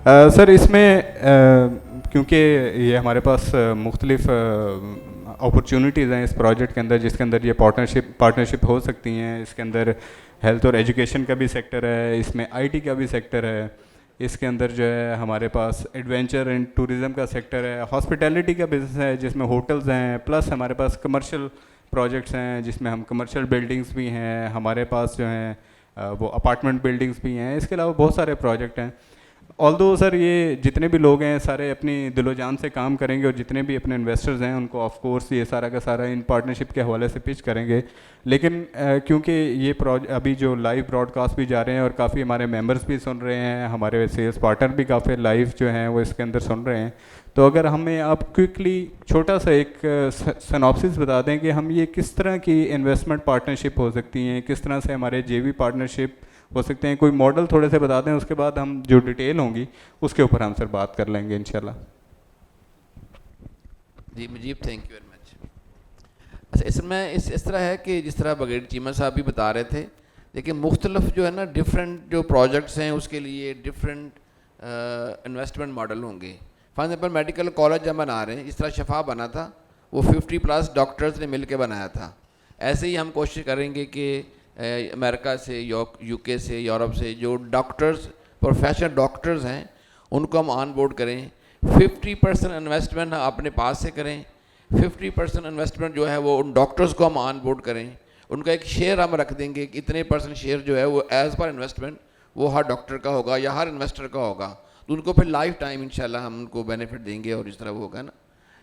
Sir इसमें क्योंकि ये हमारे पास मुख्तलिफ अपॉर्चुनिटीज़ हैं इस प्रोजेक्ट के अंदर, जिसके अंदर ये पार्टनरशिप हो सकती हैं। इसके अंदर हेल्थ और एजुकेशन का भी सेक्टर है, इसमें आईटी का भी सेक्टर है, इसके अंदर जो है हमारे पास एडवेंचर एंड टूरिज़म का सेक्टर है, हॉस्पिटैलिटी का बिज़नेस है जिसमें होटल्स हैं, प्लस हमारे पास कमर्शियल प्रोजेक्ट्स हैं जिसमें हम कमर्शियल बिल्डिंग्स भी हैं, हमारे पास जो हैं वो अपार्टमेंट बिल्डिंग्स भी हैं। इसके अलावा बहुत सारे प्रोजेक्ट हैं। ऑल्दो सर ये जितने भी लोग हैं सारे अपनी दिलो जान से काम करेंगे, और जितने भी अपने इन्वेस्टर्स हैं उनको ऑफ कोर्स ये सारा का सारा इन पार्टनरशिप के हवाले से पिच करेंगे। लेकिन क्योंकि ये अभी जो लाइव ब्रॉडकास्ट भी जा रहे हैं और काफ़ी हमारे मेंबर्स भी सुन रहे हैं, हमारे सेल्स पार्टनर भी काफ़ी लाइव जो हैं वो इसके अंदर सुन रहे हैं, तो अगर हमें आप क्विकली छोटा सा एक सिनॉप्सिस बता दें कि हम ये किस तरह की इन्वेस्टमेंट पार्टनरशिप हो सकती हैं, किस तरह से हमारे जेवी पार्टनरशिप हो सकते हैं, कोई मॉडल थोड़े से बता दें, उसके बाद हम जो डिटेल होंगी उसके ऊपर हम सर बात कर लेंगे इंशाल्लाह। जी Mujeeb, thank you very much. अच्छा, इसमें इस तरह है कि जिस तरह बगैर चीमा साहब भी बता रहे थे, लेकिन मुख्तलिफ जो है ना डिफरेंट जो प्रोजेक्ट्स हैं उसके लिए डिफरेंट इन्वेस्टमेंट मॉडल होंगे। फॉर एग्जाम्पल मेडिकल कॉलेज हम बना रहे हैं, जिस तरह शफा बना था वो 50+ डॉक्टर्स ने मिल के बनाया था, ऐसे ही हम कोशिश करेंगे कि अमेरिका से, यूके से, यूरोप से जो डॉक्टर्स, प्रोफेशनल डॉक्टर्स हैं उनको हम ऑन बोर्ड करें। 50% इन्वेस्टमेंट हम अपने पास से करें, 50% इन्वेस्टमेंट जो है वो उन डॉक्टर्स को हम ऑन बोर्ड करें। उनका एक शेयर हम रख देंगे कि इतने % शेयर जो है वो एज़ पर इन्वेस्टमेंट वो हर डॉक्टर का होगा या हर इन्वेस्टर का होगा, तो उनको फिर लाइफ टाइम इंशाल्लाह हम उनको बेनिफिट देंगे और इस तरह वो होगा ना।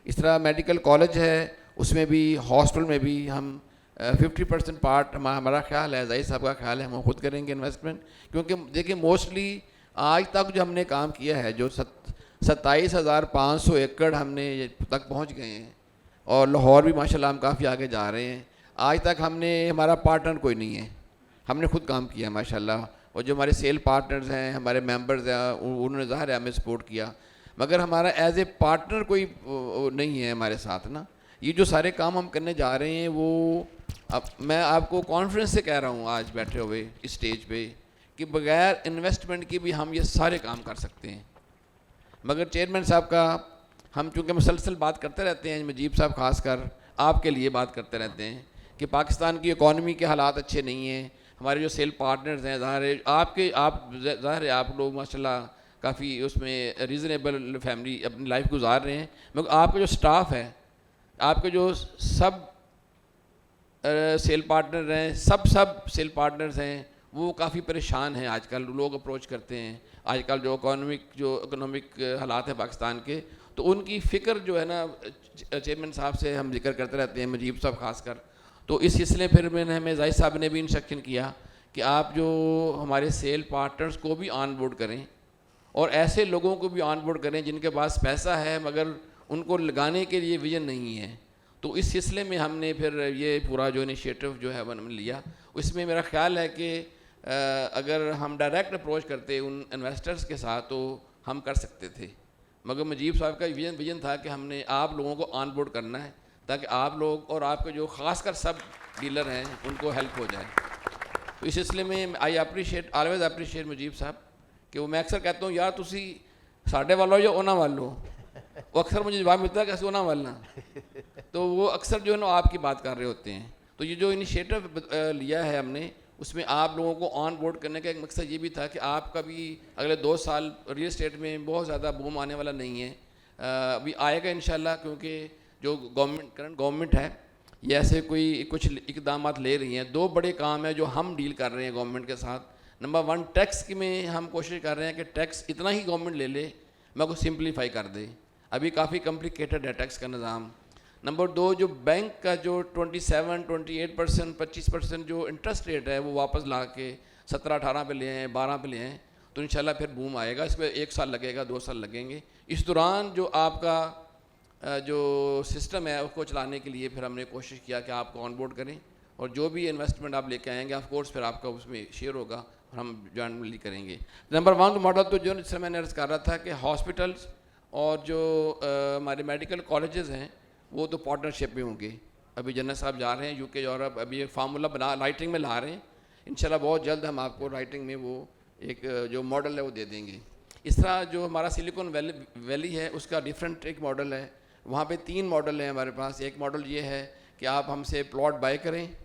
इस तरह मेडिकल कॉलेज है, उसमें भी, हॉस्पिटल में भी हम 50% पार्ट हमारा ख्याल है, ज़ाहिर साहब का ख्याल है, हम खुद करेंगे इन्वेस्टमेंट। क्योंकि देखिए मोस्टली आज तक जो हमने काम किया है, जो 27,500 एकड़ हमने तक पहुंच गए हैं, और लाहौर भी माशाल्लाह हम काफ़ी आगे जा रहे हैं। आज तक हमने, हमारा पार्टनर कोई नहीं है, हमने खुद काम किया माशाल्लाह। और जो हमारे सेल पार्टनर्स हैं, हमारे मेंबर्स हैं, उन्होंने ज़ाहिर है हमें सपोर्ट किया, मगर हमारा एज ए पार्टनर कोई नहीं है हमारे साथ ना। ये जो सारे काम हम करने जा रहे हैं वो, अब मैं आपको कॉन्फ्रेंस से कह रहा हूँ आज बैठे हुए इस स्टेज पे कि बग़ैर इन्वेस्टमेंट के भी हम ये सारे काम कर सकते हैं। मगर चेयरमैन साहब का, हम चूँकि मुसलसल बात करते रहते हैं, मुजीब साहब खासकर आपके लिए बात करते रहते हैं कि पाकिस्तान की इकॉनमी के हालात अच्छे नहीं हैं, हमारे जो सेल पार्टनर्स हैं, ज़ाहिर है आप लोग माशाल्लाह काफ़ी उसमें रीज़नेबल फैमिली अपनी लाइफ गुजार रहे हैं, मगर आपका जो स्टाफ है, आपके जो सब सेल पार्टनर हैं, सब सेल पार्टनर्स हैं, वो काफ़ी परेशान हैं। आजकल लोग अप्रोच करते हैं, आजकल जो इकोनॉमिक हालात हैं पाकिस्तान के, तो उनकी फ़िक्र जो है ना चेयरमैन साहब से हम जिक्र करते रहते हैं, मुजीब साहब खासकर। तो इस सिलसिले फिर मैंने, हमें जाहिद साहब ने भी इंस्ट्रक्शन किया कि आप जो हमारे सेल पार्टनर्स को भी ऑन बोर्ड करें, और ऐसे लोगों को भी ऑन बोर्ड करें जिनके पास पैसा है मगर उनको लगाने के लिए विजन नहीं है। तो इस सिलसिले में हमने फिर ये पूरा जो इनिशिएटिव जो है हमने लिया। उसमें मेरा ख्याल है कि अगर हम डायरेक्ट अप्रोच करते उन इन्वेस्टर्स के साथ तो हम कर सकते थे, मगर मुजीब साहब का विजन था कि हमने आप लोगों को ऑन बोर्ड करना है ताकि आप लोग और आपके जो खासकर सब डीलर हैं उनको हेल्प हो जाए। तो इस सिलसिले में आई ऑलवेज अप्रीशिएट मुजीब साहब कि वो, मैं अक्सर कहता हूँ यार तुसी साढ़े वालो या उन्होंने वालो, वो अक्सर मुझे जवाब मिलता है कैसे उन्होंने वालना, तो वो अक्सर जो है ना आपकी बात कर रहे होते हैं। तो ये जो इनिशिएटिव लिया है हमने, उसमें आप लोगों को ऑन बोर्ड करने का एक मकसद ये भी था कि आपका भी अगले 2 साल रियल एस्टेट में बहुत ज़्यादा बूम आने वाला नहीं है, अभी आएगा इंशाल्लाह, क्योंकि जो करंट गवर्नमेंट है ये ऐसे कुछ इकदाम ले रही हैं। 2 बड़े काम हैं जो हम डील कर रहे हैं गवर्नमेंट के साथ। नंबर 1, टैक्स की में हम कोशिश कर रहे हैं कि टैक्स इतना ही गवर्नमेंट ले ले मगर सिंप्लीफाई कर दे, अभी काफ़ी कॉम्प्लिकेटेड है टैक्स का निज़ाम। नंबर 2, जो बैंक का जो 27, 28%, 25% जो इंटरेस्ट रेट है वो वापस ला के 17-18 पे ले आएँ, 12 पे ले आएँ, तो इंशाल्लाह फिर बूम आएगा। इसमें 1 साल लगेगा, 2 साल लगेंगे। इस दौरान जो आपका जो सिस्टम है उसको चलाने के लिए फिर हमने कोशिश किया कि आपको ऑन बोर्ड करें, और जो भी इन्वेस्टमेंट आप लेके आएंगे ऑफ कोर्स फिर आपका उसमें शेयर होगा और हम जॉइंटली करेंगे। नंबर 1 मॉडल तो जो जिससे मैंने अर्ज़ कर रहा था कि हॉस्पिटल्स और जो हमारे मेडिकल कॉलेजेस हैं वो तो पार्टनरशिप में होंगे। अभी जन्नत साहब जा रहे हैं यूके यूरोप, अभी एक फार्मूला बना राइटिंग में ला रहे हैं, इंशाल्लाह बहुत जल्द हम आपको राइटिंग में वो एक जो मॉडल है वो दे देंगे। इस तरह जो हमारा सिलिकॉन वैली है उसका डिफरेंट एक मॉडल है। वहाँ पे 3 मॉडल हैं हमारे पास। एक मॉडल ये है कि आप हमसे प्लॉट बाय करें,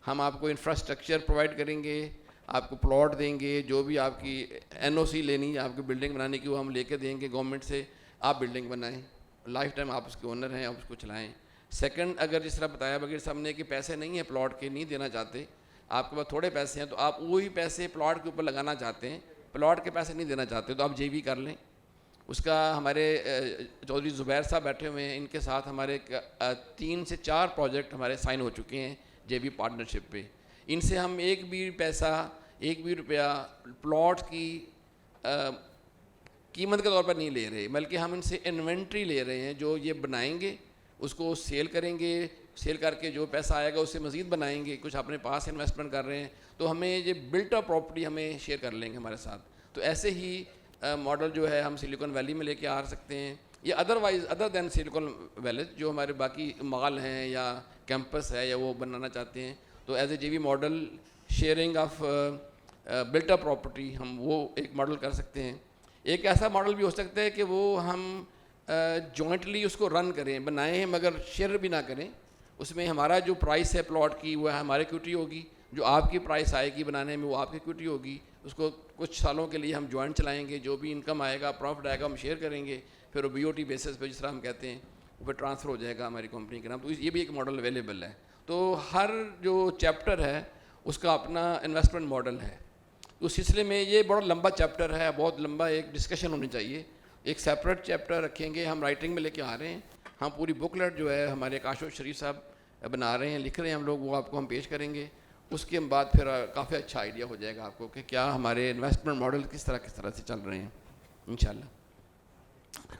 हम आपको इंफ्रास्ट्रक्चर प्रोवाइड करेंगे, आपको प्लॉट देंगे, जो भी आपकी एनओसी लेनी है आपकी बिल्डिंग बनाने की वो हम लेके देंगे गवर्नमेंट से, आप बिल्डिंग बनाएं, लाइफ टाइम आप उसके ओनर हैं, आप उसको चलाएं। सेकंड, अगर जिस तरह बताया बगैर साहब ने कि पैसे नहीं है प्लॉट के, नहीं देना चाहते, आपके पास थोड़े पैसे हैं तो आप वही पैसे प्लॉट के ऊपर लगाना चाहते हैं, प्लॉट के पैसे नहीं देना चाहते तो आप जेवी कर लें। उसका हमारे चौधरी ज़ुबैर साहब बैठे हुए हैं, इनके साथ हमारे 3 से 4 प्रोजेक्ट हमारे साइन हो चुके हैं जेवी पार्टनरशिप पे। इनसे हम एक भी पैसा, एक भी रुपया प्लॉट की कीमत के तौर पर नहीं ले रहे, बल्कि हम इनसे इन्वेंट्री ले रहे हैं। जो ये बनाएंगे उसको सेल करेंगे, सेल करके जो पैसा आएगा उससे मज़ीद बनाएंगे, कुछ अपने पास इन्वेस्टमेंट कर रहे हैं तो हमें ये बिल्ट अप प्रॉपर्टी हमें शेयर कर लेंगे हमारे साथ। तो ऐसे ही मॉडल जो है हम सिलिकॉन वैली में लेके आ सकते हैं, या otherwise other than silicon valley जो हमारे बाकी मॉल हैं या कैंपस है या वो बनाना चाहते हैं, तो एज ए जेवी model sharing of built up property हम वो एक मॉडल कर सकते हैं। एक ऐसा मॉडल भी हो सकता है कि वो हम जॉइंटली उसको रन करें, बनाएं मगर शेयर भी ना करें। उसमें हमारा जो प्राइस है प्लॉट की वो हमारी इक्विटी होगी, जो आपकी प्राइस आएगी बनाने में वो आपकी इक्विटी होगी। उसको कुछ सालों के लिए हम जॉइंट चलाएंगे, जो भी इनकम आएगा, प्रॉफिट आएगा, हम शेयर करेंगे, फिर वो बीओटी बेसिस पे जिस तरह हम कहते हैं वो फिर ट्रांसफ़र हो जाएगा हमारी कंपनी के नाम। तो ये भी एक मॉडल अवेलेबल है। तो हर जो चैप्टर है उसका अपना इन्वेस्टमेंट मॉडल है। उस सिलसिले में ये बड़ा लंबा चैप्टर है, बहुत लंबा एक डिस्कशन होनी चाहिए। एक सेपरेट चैप्टर रखेंगे, हम राइटिंग में लेके आ रहे हैं। हम पूरी बुकलेट जो है हमारे काशोफ शरीफ साहब बना रहे हैं, लिख रहे हैं हम लोग, वो आपको हम पेश करेंगे। उसके बाद फिर काफ़ी अच्छा आइडिया हो जाएगा आपको कि क्या हमारे इन्वेस्टमेंट मॉडल किस तरह से चल रहे हैं इंशाल्लाह।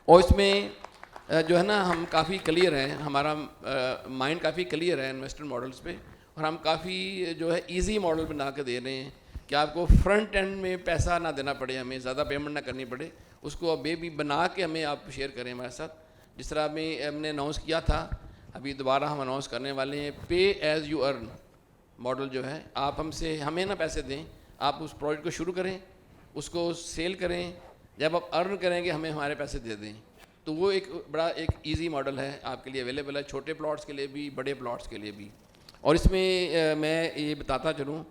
और इसमें जो है ना हम काफ़ी क्लियर हैं, हमारा माइंड काफ़ी क्लियर है इन्वेस्टमेंट मॉडल्स पे, और हम काफ़ी जो है इजी मॉडल बना के दे रहे हैं कि आपको फ्रंट एंड में पैसा ना देना पड़े, हमें ज़्यादा पेमेंट ना करनी पड़े, उसको अब भी बना के हमें आप शेयर करें हमारे साथ। जिस तरह हमने अनाउंस किया था, अभी दोबारा हम अनाउंस करने वाले हैं, पे एज़ यू अर्न मॉडल जो है। आप हमसे हमें ना पैसे दें, आप उस प्रोजेक्ट को शुरू करें, उसको सेल करें, जब आप अर्न करेंगे हमें हमारे पैसे दे दें। तो वो एक बड़ा एक इजी मॉडल है, आपके लिए अवेलेबल है, छोटे प्लॉट्स के लिए भी, बड़े प्लॉट्स के लिए भी। और इसमें मैं ये बताता चलूँ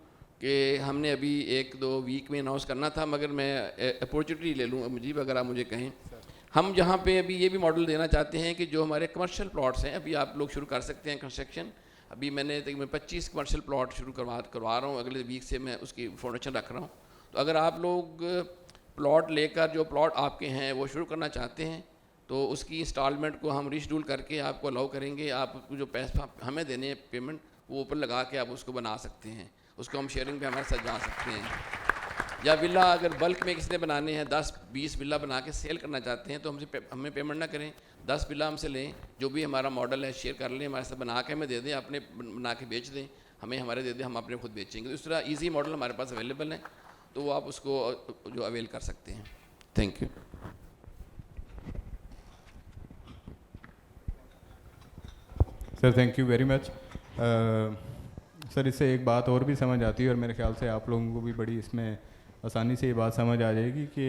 कि हमने अभी 1-2 वीक में अनाउंस करना था, मगर मैं अपॉर्चुनिटी ले लूँ मुझे, अगर आप मुझे कहें, हम जहाँ पे अभी ये भी मॉडल देना चाहते हैं कि जो हमारे कमर्शियल प्लॉट्स हैं, अभी आप लोग शुरू कर सकते हैं कंस्ट्रक्शन। अभी मैं 25 कमर्शियल प्लॉट शुरू करवा रहा हूँ, अगले वीक से मैं उसकी फाउंडेशन रख रहा हूँ। तो अगर आप लोग प्लॉट लेकर जो प्लॉट आपके हैं वो शुरू करना चाहते हैं तो उसकी इंस्टॉलमेंट को हम रिशेड्यूल करके आपको अलाउ करेंगे। आप जो पैसा हमें देने हैं पेमेंट, वो ऊपर लगा के आप उसको बना सकते हैं, उसको हम शेयरिंग पे हमारे साथ जा सकते हैं। या विला अगर बल्क में किसी ने बनाने हैं, 10-20 विला बना के सेल करना चाहते हैं तो हमें पेमेंट ना करें, 10 विला हमसे लें, जो भी हमारा मॉडल है शेयर कर लें, हमारे साथ बना के हमें दे दें, अपने बना के बेच दें, हमें हमारे दे दें, हम अपने खुद बेचेंगे। तो इस तरह ईजी मॉडल हमारे पास अवेलेबल है, तो वो आप उसको जो अवेल कर सकते हैं। Thank you. Sir thank you very much. Sir इससे एक बात और भी समझ आती है, और मेरे ख्याल से आप लोगों को भी बड़ी इसमें आसानी से ये बात समझ आ जाएगी कि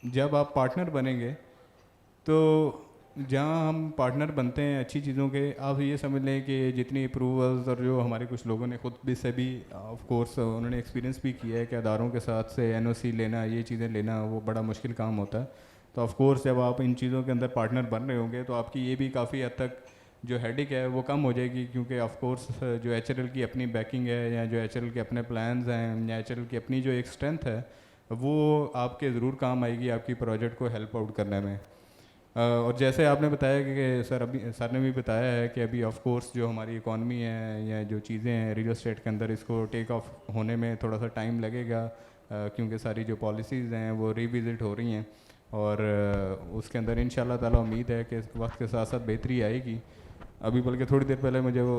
जब आप पार्टनर बनेंगे तो जहाँ हम पार्टनर बनते हैं अच्छी चीज़ों के, आप ये समझ लें कि जितनी अप्रूवल्स, और जो हमारे कुछ लोगों ने खुद भी से भी ऑफ कोर्स उन्होंने एक्सपीरियंस भी किया है कि अदारों के साथ से एनओसी लेना, ये चीज़ें लेना वो बड़ा मुश्किल काम होता है। तो ऑफ कोर्स जब आप इन चीज़ों के अंदर पार्टनर बन रहे होंगे तो आपकी ये भी काफ़ी हद तक जो हेडिक है वो कम हो जाएगी, क्योंकि ऑफ कोर्स जो एचएलएल की अपनी बैकिंग है, या जो एचएलएल के अपने प्लान्स हैं, या एचएलएल की अपनी जो एक स्ट्रेंथ है, वो आपके ज़रूर काम आएगी आपकी प्रोजेक्ट को हेल्प आउट करने में। और जैसे आपने बताया कि सर ने भी बताया है कि अभी ऑफ कोर्स जो हमारी इकॉनमी है या जो चीज़ें हैं रियल एस्टेट के अंदर, इसको टेक ऑफ होने में थोड़ा सा टाइम लगेगा, क्योंकि सारी जो पॉलिसीज़ हैं वो रिविज़िट हो रही हैं, और उसके अंदर इंशाल्लाह ताला उम्मीद है कि वक्त के साथ साथ बेहतरी आएगी। अभी बल्कि थोड़ी देर पहले मुझे वो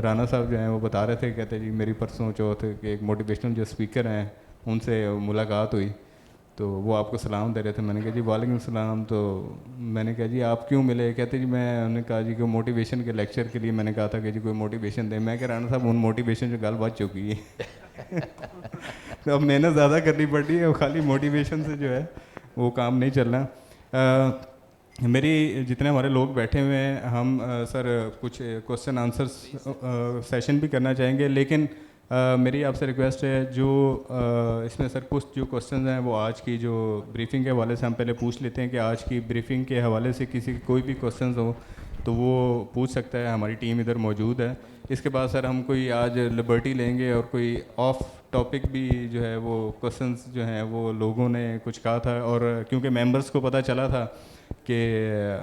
राना साहब जो हैं वो बता रहे थे, कहते जी मेरी परसों चौथ के एक मोटिवेशनल जो स्पीकर हैं उनसे मुलाकात हुई, तो वो आपको सलाम दे रहे थे। मैंने कहा जी वालेकुम सलाम। तो मैंने कहा जी आप क्यों मिले? कहते जी मैं, उन्होंने कहा जी कि मोटिवेशन के लेक्चर के लिए मैंने कहा था कि जी कोई मोटिवेशन दे। मैं कह राना साहब उन मोटिवेशन जो गल बच चुकी है तो अब मेहनत ज़्यादा करनी पड़ रही है, और खाली मोटिवेशन से जो है वो काम नहीं चल रहा। मेरी जितने हमारे लोग बैठे हुए हैं, हम सर कुछ क्वेश्चन आंसर्स सेशन भी करना चाहेंगे, लेकिन मेरी आपसे रिक्वेस्ट है जो इसमें सर कुछ जो क्वेश्चंस हैं वो आज की जो ब्रीफिंग के हवाले से हम पहले पूछ लेते हैं कि आज की ब्रीफिंग के हवाले से किसी कोई भी क्वेश्चंस हो तो वो पूछ सकता है, हमारी टीम इधर मौजूद है। इसके बाद सर हम कोई आज लिबर्टी लेंगे और कोई ऑफ टॉपिक भी जो है वो क्वेश्चंस जो हैं वो लोगों ने कुछ कहा था, और क्योंकि मेंबर्स को पता चला था कि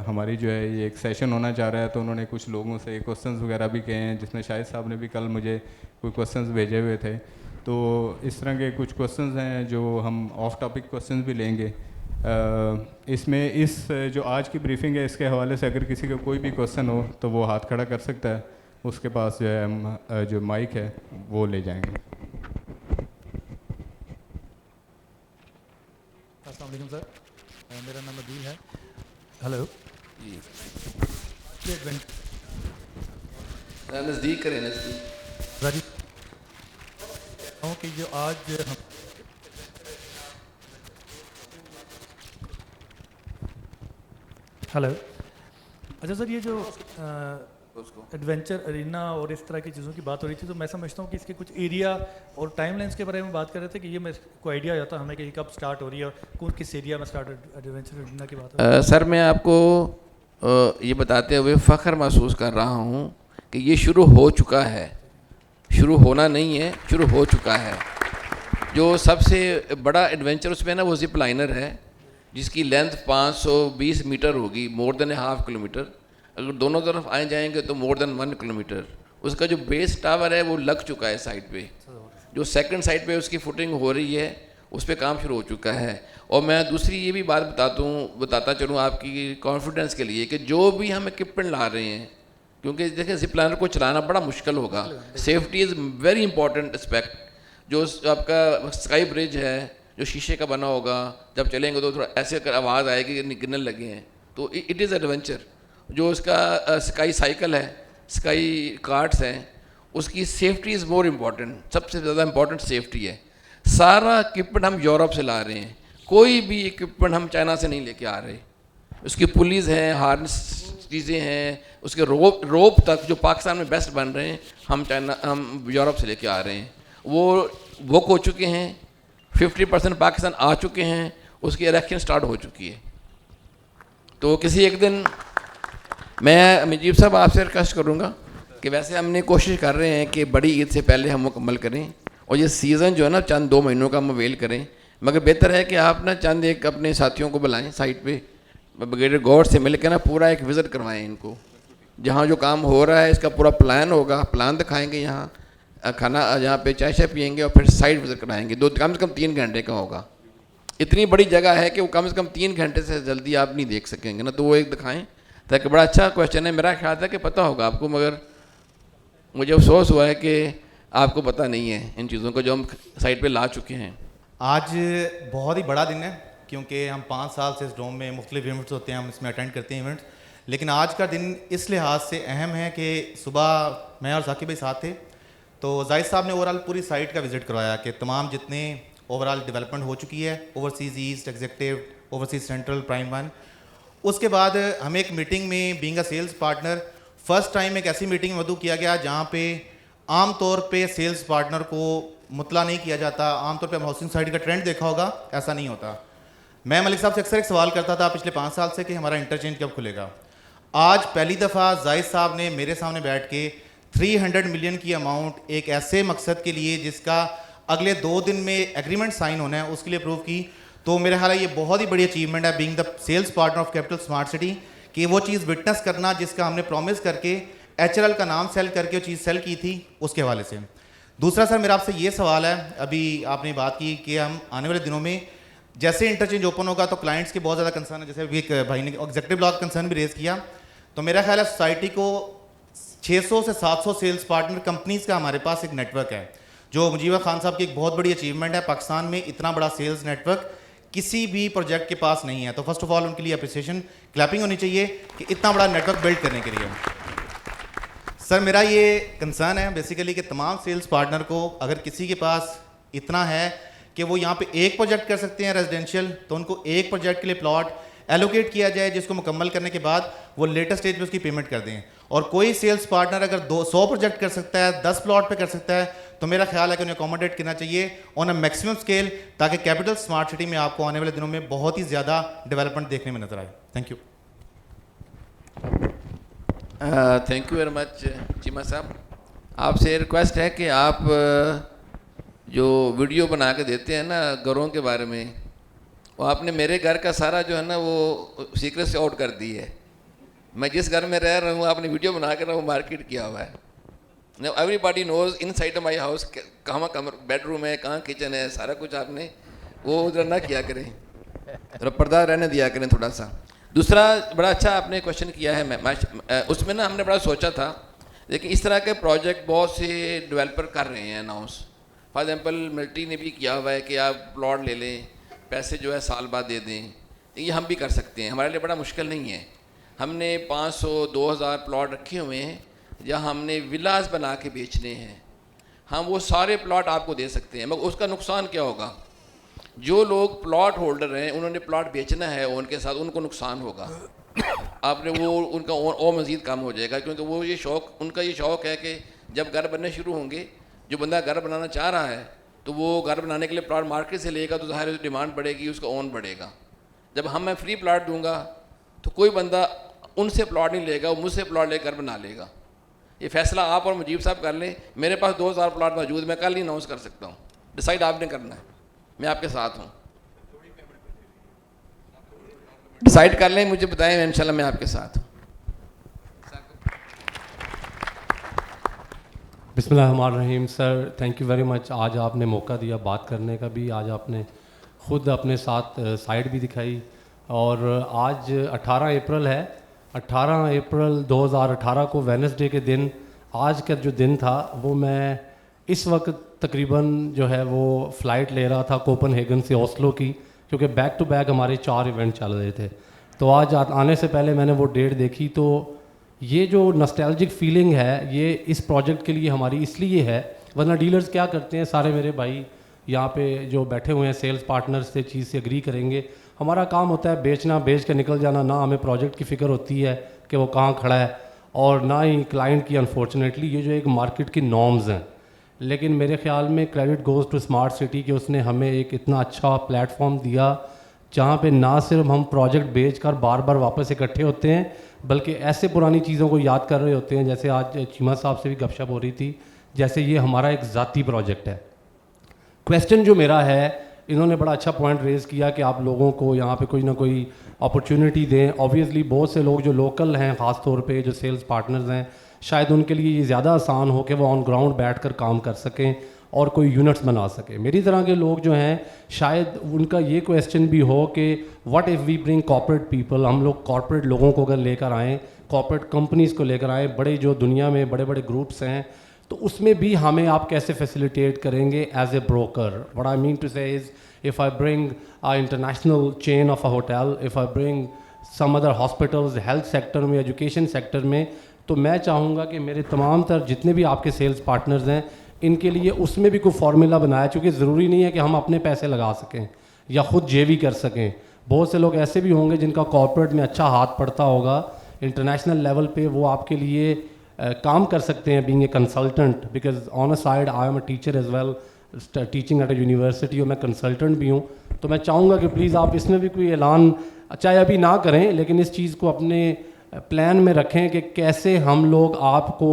हमारी जो है ये एक सेशन होना चाह रहा है, तो उन्होंने कुछ लोगों से क्वेश्चंस वगैरह भी कहे हैं, जिसमें शाहिद साहब ने भी कल मुझे कोई क्वेश्चंस भेजे हुए थे। तो इस तरह के कुछ क्वेश्चंस हैं जो हम ऑफ टॉपिक क्वेश्चंस भी लेंगे। इसमें इस जो आज की ब्रीफिंग है इसके हवाले से अगर किसी का कोई भी क्वेश्चन हो तो वो हाथ खड़ा कर सकता है, उसके पास जो है हम जो माइक है वो ले जाएंगे। अस्सलाम वालेकुम सर, मेरा नाम अदील है। हेलो जी, नज़दीक करें, नज़दीक। राजीव कि जो आज हम हेलो, अच्छा सर, ये जो एडवेंचर अरीना और इस तरह की चीज़ों की बात हो रही थी, तो मैं समझता हूँ कि इसके कुछ एरिया और टाइम लाइन्स के बारे में बात कर रहे थे कि ये मेरे को आइडिया आता हमें कि कब स्टार्ट हो रही है और कौन किस एरिया में स्टार्ट एडवेंचर अरीना की बात हो सर मैं आपको ये बताते हुए फ़ख्र महसूस कर रहा हूँ कि ये शुरू हो चुका है, शुरू होना नहीं है, शुरू हो चुका है। जो सबसे बड़ा एडवेंचर उसमें ना वो जिप लाइनर है, जिसकी लेंथ 520 मीटर होगी, मोर देन ½ किलोमीटर। अगर दोनों तरफ आए जाएंगे तो मोर देन 1 किलोमीटर। उसका जो बेस टावर है वो लग चुका है साइड पे, जो सेकंड साइड पे उसकी फुटिंग हो रही है उस पर काम शुरू हो चुका है। और मैं दूसरी ये भी बात बताता चलूँ आपकी कॉन्फिडेंस के लिए कि जो भी हम इक्विपमेंट ला रहे हैं, क्योंकि देखिए जिप लाइनर को चलाना बड़ा मुश्किल होगा, safety is very important aspect. जो आपका स्काई ब्रिज है जो शीशे का बना होगा, जब चलेंगे तो थोड़ा ऐसे कर आवाज़ आएगी कि गिरने लगे हैं, तो इट इज़ एडवेंचर। जो उसका स्काई साइकिल है, स्काई कार्ट्स हैं, उसकी सेफ्टी इज़ मोर इम्पॉर्टेंट, सबसे ज़्यादा इम्पॉर्टेंट सेफ्टी है। सारा इक्विपमेंट हम यूरोप से ला रहे हैं, कोई भी इक्विपमेंट हम चाइना से नहीं लेके आ रहे। उसकी पुलिस हैं, हार्नेस चीज़ें हैं, उसके रोप तक जो पाकिस्तान में बेस्ट बन रहे हैं हम यूरोप से लेके आ रहे हैं। वो बुक हो चुके हैं, 50% पाकिस्तान आ चुके हैं, उसकी इरेक्शन स्टार्ट हो चुकी है। तो किसी एक दिन मैं मुजीब साहब आपसे रिक्वेस्ट करूँगा कि वैसे हमने कोशिश कर रहे हैं कि बड़ी ईद से पहले हम मुकम्मल करें, और ये सीज़न जो है ना चंद 2 महीनों का हम अवेल करें। मगर बेहतर है कि आप ना चंद एक अपने साथियों को बुलाएं साइट पे, ब्रिगेडियर गौर से मिल के ना पूरा एक विज़िट करवाएं इनको, जहाँ जो काम हो रहा है इसका पूरा प्लान होगा, प्लान दिखाएंगे, यहाँ खाना यहाँ पे चाय शाय पियेंगे और फिर साइट विज़िट कराएंगे। कम से कम 3 घंटे का होगा। इतनी बड़ी जगह है कि वो कम से कम 3 घंटे से जल्दी आप नहीं देख सकेंगे ना, तो वो एक दिखाएँ ताकि। बड़ा अच्छा क्वेश्चन है, मेरा ख्याल था कि पता होगा आपको, मगर मुझे अफसोस हुआ है कि आपको पता नहीं है इन चीज़ों को जो हम साइट पे ला चुके हैं। आज बहुत ही बड़ा दिन है क्योंकि हम 5 साल से इस डोम में मुख्तलिफ इवेंट्स होते हैं, हम इसमें अटेंड करते हैं इवेंट्स। लेकिन आज का दिन इस लिहाज से अहम है कि सुबह मैं और साकिब भाई साथ थे, तो जाहिद साहब ने ओवरऑल पूरी साइट का विज़िट करवाया कि तमाम जितने ओवरऑल डेवलपमेंट हो चुकी है, overseas east executive, overseas central, prime 1। उसके बाद हमें एक मीटिंग में being a sales partner first time एक ऐसी मीटिंग में मदऊ किया गया जहाँ पे आम तौर पे सेल्स पार्टनर को मुतला नहीं किया जाता। आमतौर पे हम हाउसिंग साइट का ट्रेंड देखा होगा, ऐसा नहीं होता। मैं मलिक साहब से अक्सर एक सवाल करता था पिछले 5 साल से कि हमारा इंटरचेंज कब खुलेगा। आज पहली दफ़ा जाहिद साहब ने मेरे सामने बैठ के 300 मिलियन की अमाउंट एक ऐसे मकसद के लिए जिसका अगले 2 दिन में एग्रीमेंट साइन होना है उसके लिए अप्रूव की। तो मेरे ख्याल है ये बहुत ही बड़ी अचीवमेंट है being the sales partner of Capital Smart City, कि वो चीज़ विटनेस करना जिसका हमने प्रॉमिस करके HRL का नाम सेल करके वो चीज़ सेल की थी, उसके हवाले से। दूसरा सर मेरा आपसे ये सवाल है, अभी आपने बात की कि हम आने वाले दिनों में जैसे इंटरचेंज ओपन होगा तो क्लाइंट्स के बहुत ज़्यादा कंसर्न है, जैसे अभी एक भाई ने एग्जीक्यूटिव लॉ कंसर्न भी रेज़ किया। तो मेरा ख्याल है सोसाइटी को 600 से 700 सेल्स पार्टनर कंपनीज़ का हमारे पास एक नेटवर्क है, जो मुजीब खान साहब की एक बहुत बड़ी अचीवमेंट है। पाकिस्तान में इतना बड़ा सेल्स नेटवर्क किसी भी प्रोजेक्ट के पास नहीं है। तो फर्स्ट ऑफ ऑल उनके लिए अप्रिसिएशन, क्लैपिंग होनी चाहिए कि इतना बड़ा नेटवर्क बिल्ड करने के लिए। सर मेरा ये कंसर्न है बेसिकली कि तमाम सेल्स पार्टनर को अगर किसी के पास इतना है कि वो यहाँ पे एक प्रोजेक्ट कर सकते हैं रेजिडेंशियल, तो उनको एक प्रोजेक्ट के लिए प्लॉट एलोकेट किया जाए, जिसको मुकम्मल करने के बाद वो लेटेस्ट स्टेज पे उसकी पेमेंट कर दें। और कोई सेल्स पार्टनर अगर 100 प्रोजेक्ट कर सकता है, 10 प्लॉट पे कर सकता है, तो मेरा ख्याल है कि उन्हें अकोमोडेट करना चाहिए ऑन अ मैक्सिमम स्केल, ताकि कैपिटल स्मार्ट सिटी में आपको आने वाले दिनों में बहुत ही ज़्यादा डेवलपमेंट देखने में नजर आए। Thank you. Thank you very much Cheema साहब। आपसे रिक्वेस्ट है कि आप जो वीडियो बना के देते हैं ना घरों के बारे में, वो आपने मेरे घर का सारा जो है ना वो सीक्रेट से आउट कर दी है। मैं जिस घर में रह रहा हूँ आपने वीडियो बना कर वो मार्केट किया हुआ है। Now everybody knows inside of my house कहाँ बेडरूम है, कहाँ किचन है, सारा कुछ आपने वो उधर ना किया करें, थोड़ा पर्दा रहने दिया करें थोड़ा सा। दूसरा बड़ा अच्छा आपने क्वेश्चन किया है, मैं उसमें ना हमने बड़ा सोचा था, लेकिन इस तरह के प्रोजेक्ट बहुत से डेवलपर कर रहे हैं अनाउंस। फॉर एग्जांपल मिलिट्री ने भी किया हुआ है कि आप प्लॉट ले लें, पैसे जो है साल बाद दे दें, ये हम भी कर सकते हैं, हमारे लिए बड़ा मुश्किल नहीं है। हमने 500-2000 प्लॉट रखे हुए हैं जहाँ हमने विलास बना के बेचने हैं, हम वो सारे प्लॉट आपको दे सकते हैं। मगर उसका नुकसान क्या होगा, जो लोग प्लॉट होल्डर हैं उन्होंने प्लॉट बेचना है, उनके साथ उनको नुकसान होगा। आपने वो उनका और मज़ीद कम हो जाएगा, क्योंकि वो ये शौक़, उनका ये शौक़ है कि जब घर बनने शुरू होंगे, जो बंदा घर बनाना चाह रहा है तो वो घर बनाने के लिए प्लॉट मार्केट से लेगा तो ज़ाहिर डिमांड बढ़ेगी, उसका ओन बढ़ेगा। जब मैं फ्री प्लॉट दूंगा तो कोई बंदा उनसे प्लॉट नहीं लेगा, वो मुझसे प्लॉट लेकर घर बना लेगा। ये फैसला आप और मुजीब साहब कर लें। मेरे पास 2000 प्लॉट मौजूद, मैं कल ही अनाउंस कर सकता हूँ। डिसाइड आपने करना है, मैं आपके साथ हूँ। डिसाइड कर लें, मुझे बताएं, इंशाल्लाह मैं आपके साथ हूँ। बिस्मिल्लाहिर्रहमानिर्रहीम। Sir thank you very much, आज आपने मौका दिया बात करने का भी, आज आपने ख़ुद अपने साथ साइड भी दिखाई। और आज 18 अप्रैल है, 18 अप्रैल 2018 को वेडनेसडे के दिन, आज का जो दिन था वो मैं इस वक्त तकरीबन जो है वो फ़्लाइट ले रहा था कोपनहेगन से ओस्लो की, क्योंकि बैक टू बैक हमारे 4 इवेंट चल रहे थे। तो आज आने से पहले मैंने वो डेट देखी, तो ये जो नॉस्टैल्जिक फीलिंग है ये इस प्रोजेक्ट के लिए हमारी इसलिए है, वरना डीलर्स क्या करते हैं, सारे मेरे भाई यहाँ पे जो बैठे हुए हैं सेल्स पार्टनर्स से चीज़ से एग्री करेंगे, हमारा काम होता है बेचना, बेच के निकल जाना, ना हमें प्रोजेक्ट की फ़िक्र होती है कि वो कहाँ खड़ा है, और ना ही क्लाइंट की। अनफॉर्चुनेटली ये जो एक मार्केट की नॉर्म्स हैं, लेकिन मेरे ख्याल में credit goes to Smart City कि उसने हमें एक इतना अच्छा प्लेटफॉर्म दिया जहाँ पे ना सिर्फ हम प्रोजेक्ट बेच कर बार बार वापस इकट्ठे होते हैं, बल्कि ऐसे पुरानी चीज़ों को याद कर रहे होते हैं। जैसे आज चीमा साहब से भी गपशप हो रही थी, जैसे ये हमारा एक ज़ाती प्रोजेक्ट है। क्वेश्चन जो मेरा है, इन्होंने बड़ा अच्छा पॉइंट रेज़ किया कि आप लोगों को यहाँ पे कोई ना कोई अपॉर्चुनिटी दें। ऑब्वियसली बहुत से लोग जो लोकल हैं, ख़ास तौर पे जो सेल्स पार्टनर्स हैं, शायद उनके लिए ये ज़्यादा आसान हो कि वो ऑन ग्राउंड बैठकर काम कर सकें और कोई यूनिट्स बना सकें। मेरी तरह के लोग जो हैं, शायद उनका ये क्वेश्चन भी हो कि what if we bring corporate people, हम लोग कॉर्पोरेट लोगों को अगर लेकर आएँ, कॉर्पोरेट कंपनीज़ को लेकर आएँ, बड़े जो दुनिया में बड़े बड़े ग्रुप्स हैं, तो उसमें भी हमें आप कैसे फैसिलिटेट करेंगे as a broker. What I mean to say is, if I bring an international chain of a hotel, if I bring some other hospitals, health sector में, education sector में, तो मैं चाहूँगा कि मेरे तमाम तर जितने भी आपके सेल्स पार्टनर्स हैं, इनके लिए उसमें भी कोई फार्मूला बनाया, क्योंकि ज़रूरी नहीं है कि हम अपने पैसे लगा सकें या ख़ुद जेवी कर सकें। बहुत से लोग ऐसे भी होंगे जिनका कॉर्पोरेट में अच्छा हाथ पड़ता होगा, इंटरनेशनल लेवल पे वो आपके लिए काम कर सकते हैं being a consultant, because on a side I am a teacher as well, teaching at a university, और मैं कंसल्टेंट भी हूँ। तो मैं चाहूँगा कि प्लीज़ आप इसमें भी कोई ऐलान, चाहे अभी ना करें, लेकिन इस चीज़ को अपने प्लान में रखें कि कैसे हम लोग आपको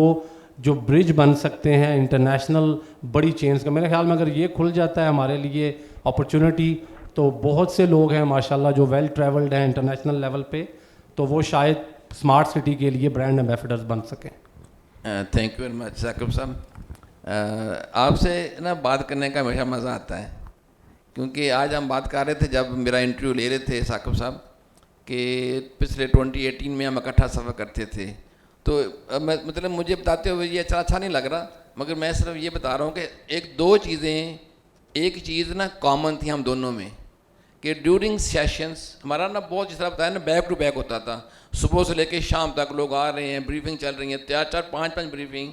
जो ब्रिज बन सकते हैं इंटरनेशनल बड़ी चेन्स का। मेरे ख्याल में अगर ये खुल जाता है हमारे लिए अपॉर्चुनिटी, तो बहुत से लोग हैं माशाल्लाह जो वेल ट्रैवल्ड हैं इंटरनेशनल लेवल पे, तो वो शायद स्मार्ट सिटी के लिए ब्रांड एम्बेसडर्स बन सकें। Thank you very much Saqib साहब। आपसे ना बात करने का हमेशा मज़ा आता है, क्योंकि आज हम बात कर रहे थे, जब मेरा इंटरव्यू ले रहे थे साकिब साहब, कि पिछले 2018 में हम इकट्ठा सफ़र करते थे। तो मतलब मुझे बताते हुए ये अच्छा नहीं लग रहा, मगर मैं सिर्फ ये बता रहा हूँ कि एक चीज़ ना कॉमन थी हम दोनों में, कि ड्यूरिंग सेशंस हमारा ना बहुत, जिस तरह बताया ना, बैक टू बैक होता था। सुबह से लेकर शाम तक लोग आ रहे हैं, ब्रीफिंग चल रही है, 4-5 ब्रीफिंग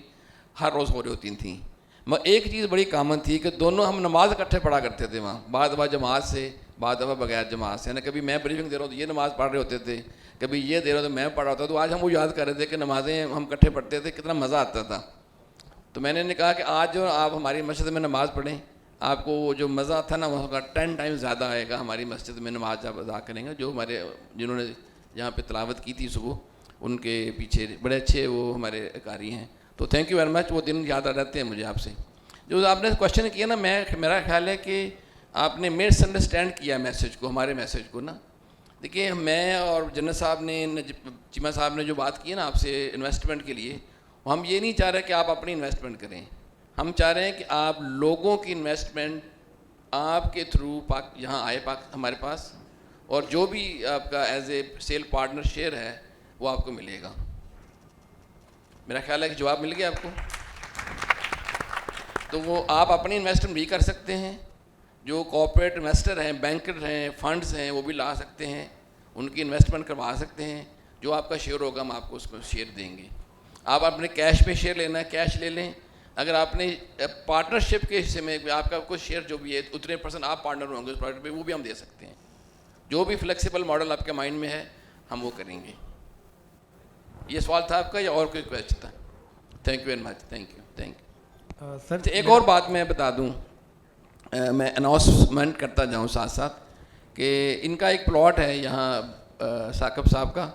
हर रोज़ हो रही होती थी। एक चीज़ बड़ी कॉमन थी कि दोनों हम नमाज इकट्ठे पढ़ा करते थे वहाँ, बाद दफ़ा जमात से, बाद दफ़ा बगैर जमात से। यानी कभी मैं ब्रीफिंग दे रहा हूँ तो ये नमाज़ पढ़ रहे होते थे, कभी ये दे रहा तो मैं पढ़ रहा था। तो आज हम वो याद कर रहे थे कि नमाज़ें हम इकट्ठे पढ़ते थे, कितना मज़ा आता था। तो मैंने कहा कि आज जो आप हमारी मस्जिद में नमाज़ पढ़ें, आपको वो जो मज़ा था ना वहाँ का 10 टाइम्स ज़्यादा आएगा हमारी मस्जिद में नमाज जब अदा करेंगे। जो हमारे जिन्होंने यहाँ पे तिलावत की थी सुबह, उनके पीछे बड़े अच्छे वो हमारे कारी हैं। तो थैंक यू वेरी मच, वो दिन याद आ जाते हैं मुझे आपसे। जो आपने क्वेश्चन किया ना, मेरा ख्याल है कि आपने मिसअंडरस्टैंड किया मैसेज को, हमारे मैसेज को ना। देखिए, मैं और जन्नत साहब ने, चीमा साहब ने जो बात की है ना आपसे इन्वेस्टमेंट के लिए, हम ये नहीं चाह रहे कि आप अपनी इन्वेस्टमेंट करें। हम चाह रहे हैं कि आप लोगों की इन्वेस्टमेंट आपके थ्रू यहाँ आए हमारे पास, और जो भी आपका as a sale partner share है वो आपको मिलेगा। मेरा ख्याल है कि जवाब मिल गया आपको। तो वो आप अपनी इन्वेस्टमेंट भी कर सकते हैं, जो कॉर्पोरेट इन्वेस्टर हैं, बैंकर हैं, फंड्स हैं, वो भी ला सकते हैं, उनकी इन्वेस्टमेंट करवा सकते हैं। जो आपका शेयर होगा हम आपको उसमें शेयर देंगे। आप अपने कैश पे शेयर लेना है, कैश ले लें। अगर आपने पार्टनरशिप के हिस्से में आपका कुछ शेयर जो भी है उतने % आप पार्टनर होंगे उस प्रोजेक्ट पे, वो भी हम दे सकते हैं। जो भी फ्लेक्सिबल मॉडल आपके माइंड में है हम वो करेंगे। ये सवाल था आपका या और कोई क्वेश्चन था? Thank you very much. Thank you. Sir एक और बात मैं बता दूं, मैं अनाउंसमेंट करता जाऊं साथ साथ कि इनका एक प्लॉट है यहाँ साकिब साहब का।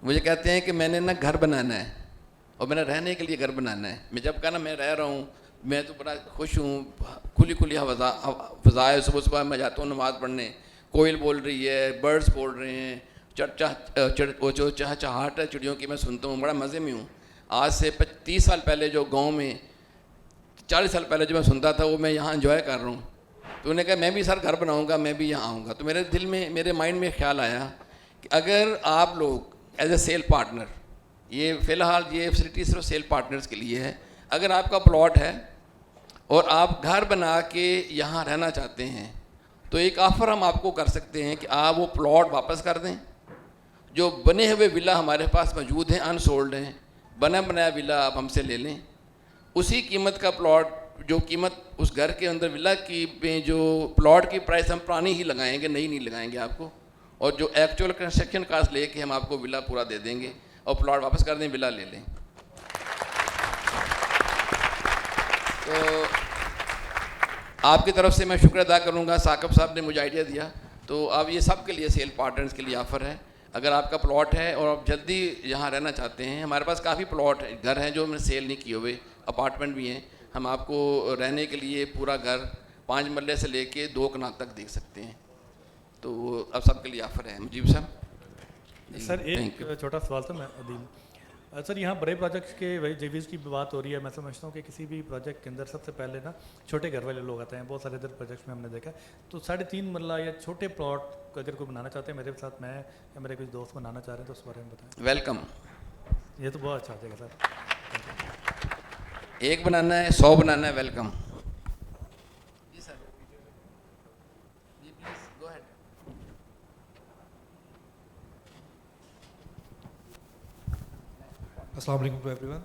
मुझे कहते हैं कि मैंने ना घर बनाना है और मैंने रहने के लिए घर बनाना है। मैं जब कहा ना मैं रह रहा हूँ, मैं तो बड़ा खुश हूँ, खुली खुली फ़ज़ा है। सुबह सुबह मैं जाता हूँ नमाज़ पढ़ने, कोयल बोल रही है, बर्ड्स बोल रहे हैं, जो चहचहाट है चिड़ियों की मैं सुनता हूँ, बड़ा मज़े में हूँ। आज से 30 साल पहले जो गांव में, 40 साल पहले जो मैं सुनता था वो मैं यहाँ एंजॉय कर रहा हूँ। तो उन्होंने कहा मैं भी सर घर बनाऊँगा, मैं भी यहाँ आऊँगा। तो मेरे दिल में, मेरे माइंड में ख्याल आया कि अगर आप लोग एज ए सेल पार्टनर, ये फ़िलहाल ये फैसिलिटी सिर्फ सेल पार्टनर्स के लिए है, अगर आपका प्लॉट है और आप घर बना के यहाँ रहना चाहते हैं तो एक ऑफ़र हम आपको कर सकते हैं कि आप वो प्लॉट वापस कर दें। जो बने हुए विला हमारे पास मौजूद हैं, अनसोल्ड हैं, बना बनाया विला आप हमसे ले लें। उसी कीमत का प्लॉट, जो कीमत उस घर के अंदर विला की में जो प्लॉट की प्राइस हम पुरानी ही लगाएंगे, नई नहीं लगाएंगे आपको। और जो एक्चुअल कंस्ट्रक्शन कास्ट लेके हम आपको विला पूरा दे देंगे और प्लॉट वापस कर दें, विला ले लें। तो आपकी तरफ से मैं शुक्र अदा करूँगा, साकिब साहब ने मुझे आइडिया दिया। तो अब ये सब के लिए, सेल पार्टनर्स के लिए ऑफ़र है। अगर आपका प्लॉट है और आप जल्दी यहाँ रहना चाहते हैं, हमारे पास काफ़ी प्लॉट है, घर हैं जो हमने सेल नहीं किए हुए, अपार्टमेंट भी हैं। हम आपको रहने के लिए पूरा घर 5 मरले से लेके 2 कनाल तक देख सकते हैं। तो अब सबके लिए ऑफ़र है। मुजीब साहब। सर एक छोटा सवाल था मैं अदील सर, यहाँ बड़े प्रोजेक्ट्स के वही जेवीज़ की बात हो रही है। मैं समझता हूँ कि किसी भी प्रोजेक्ट के अंदर सबसे पहले ना छोटे घर वाले लोग आते हैं। बहुत सारे इधर प्रोजेक्ट्स में हमने देखा। तो 3.5 मरला या छोटे प्लॉट अगर कोई बनाना चाहते हैं, मेरे साथ मैं या मेरे कुछ दोस्त बनाना चाह रहे हैं, तो उस बारे में बताएं। वेलकम। ये तो बहुत अच्छा हो जाएगा सर। एक बनाना है, 100 बनाना है, वेलकम। जी सर, जी प्लीज गो अहेड। अस्सलाम वालेकुम टू एवरीवन।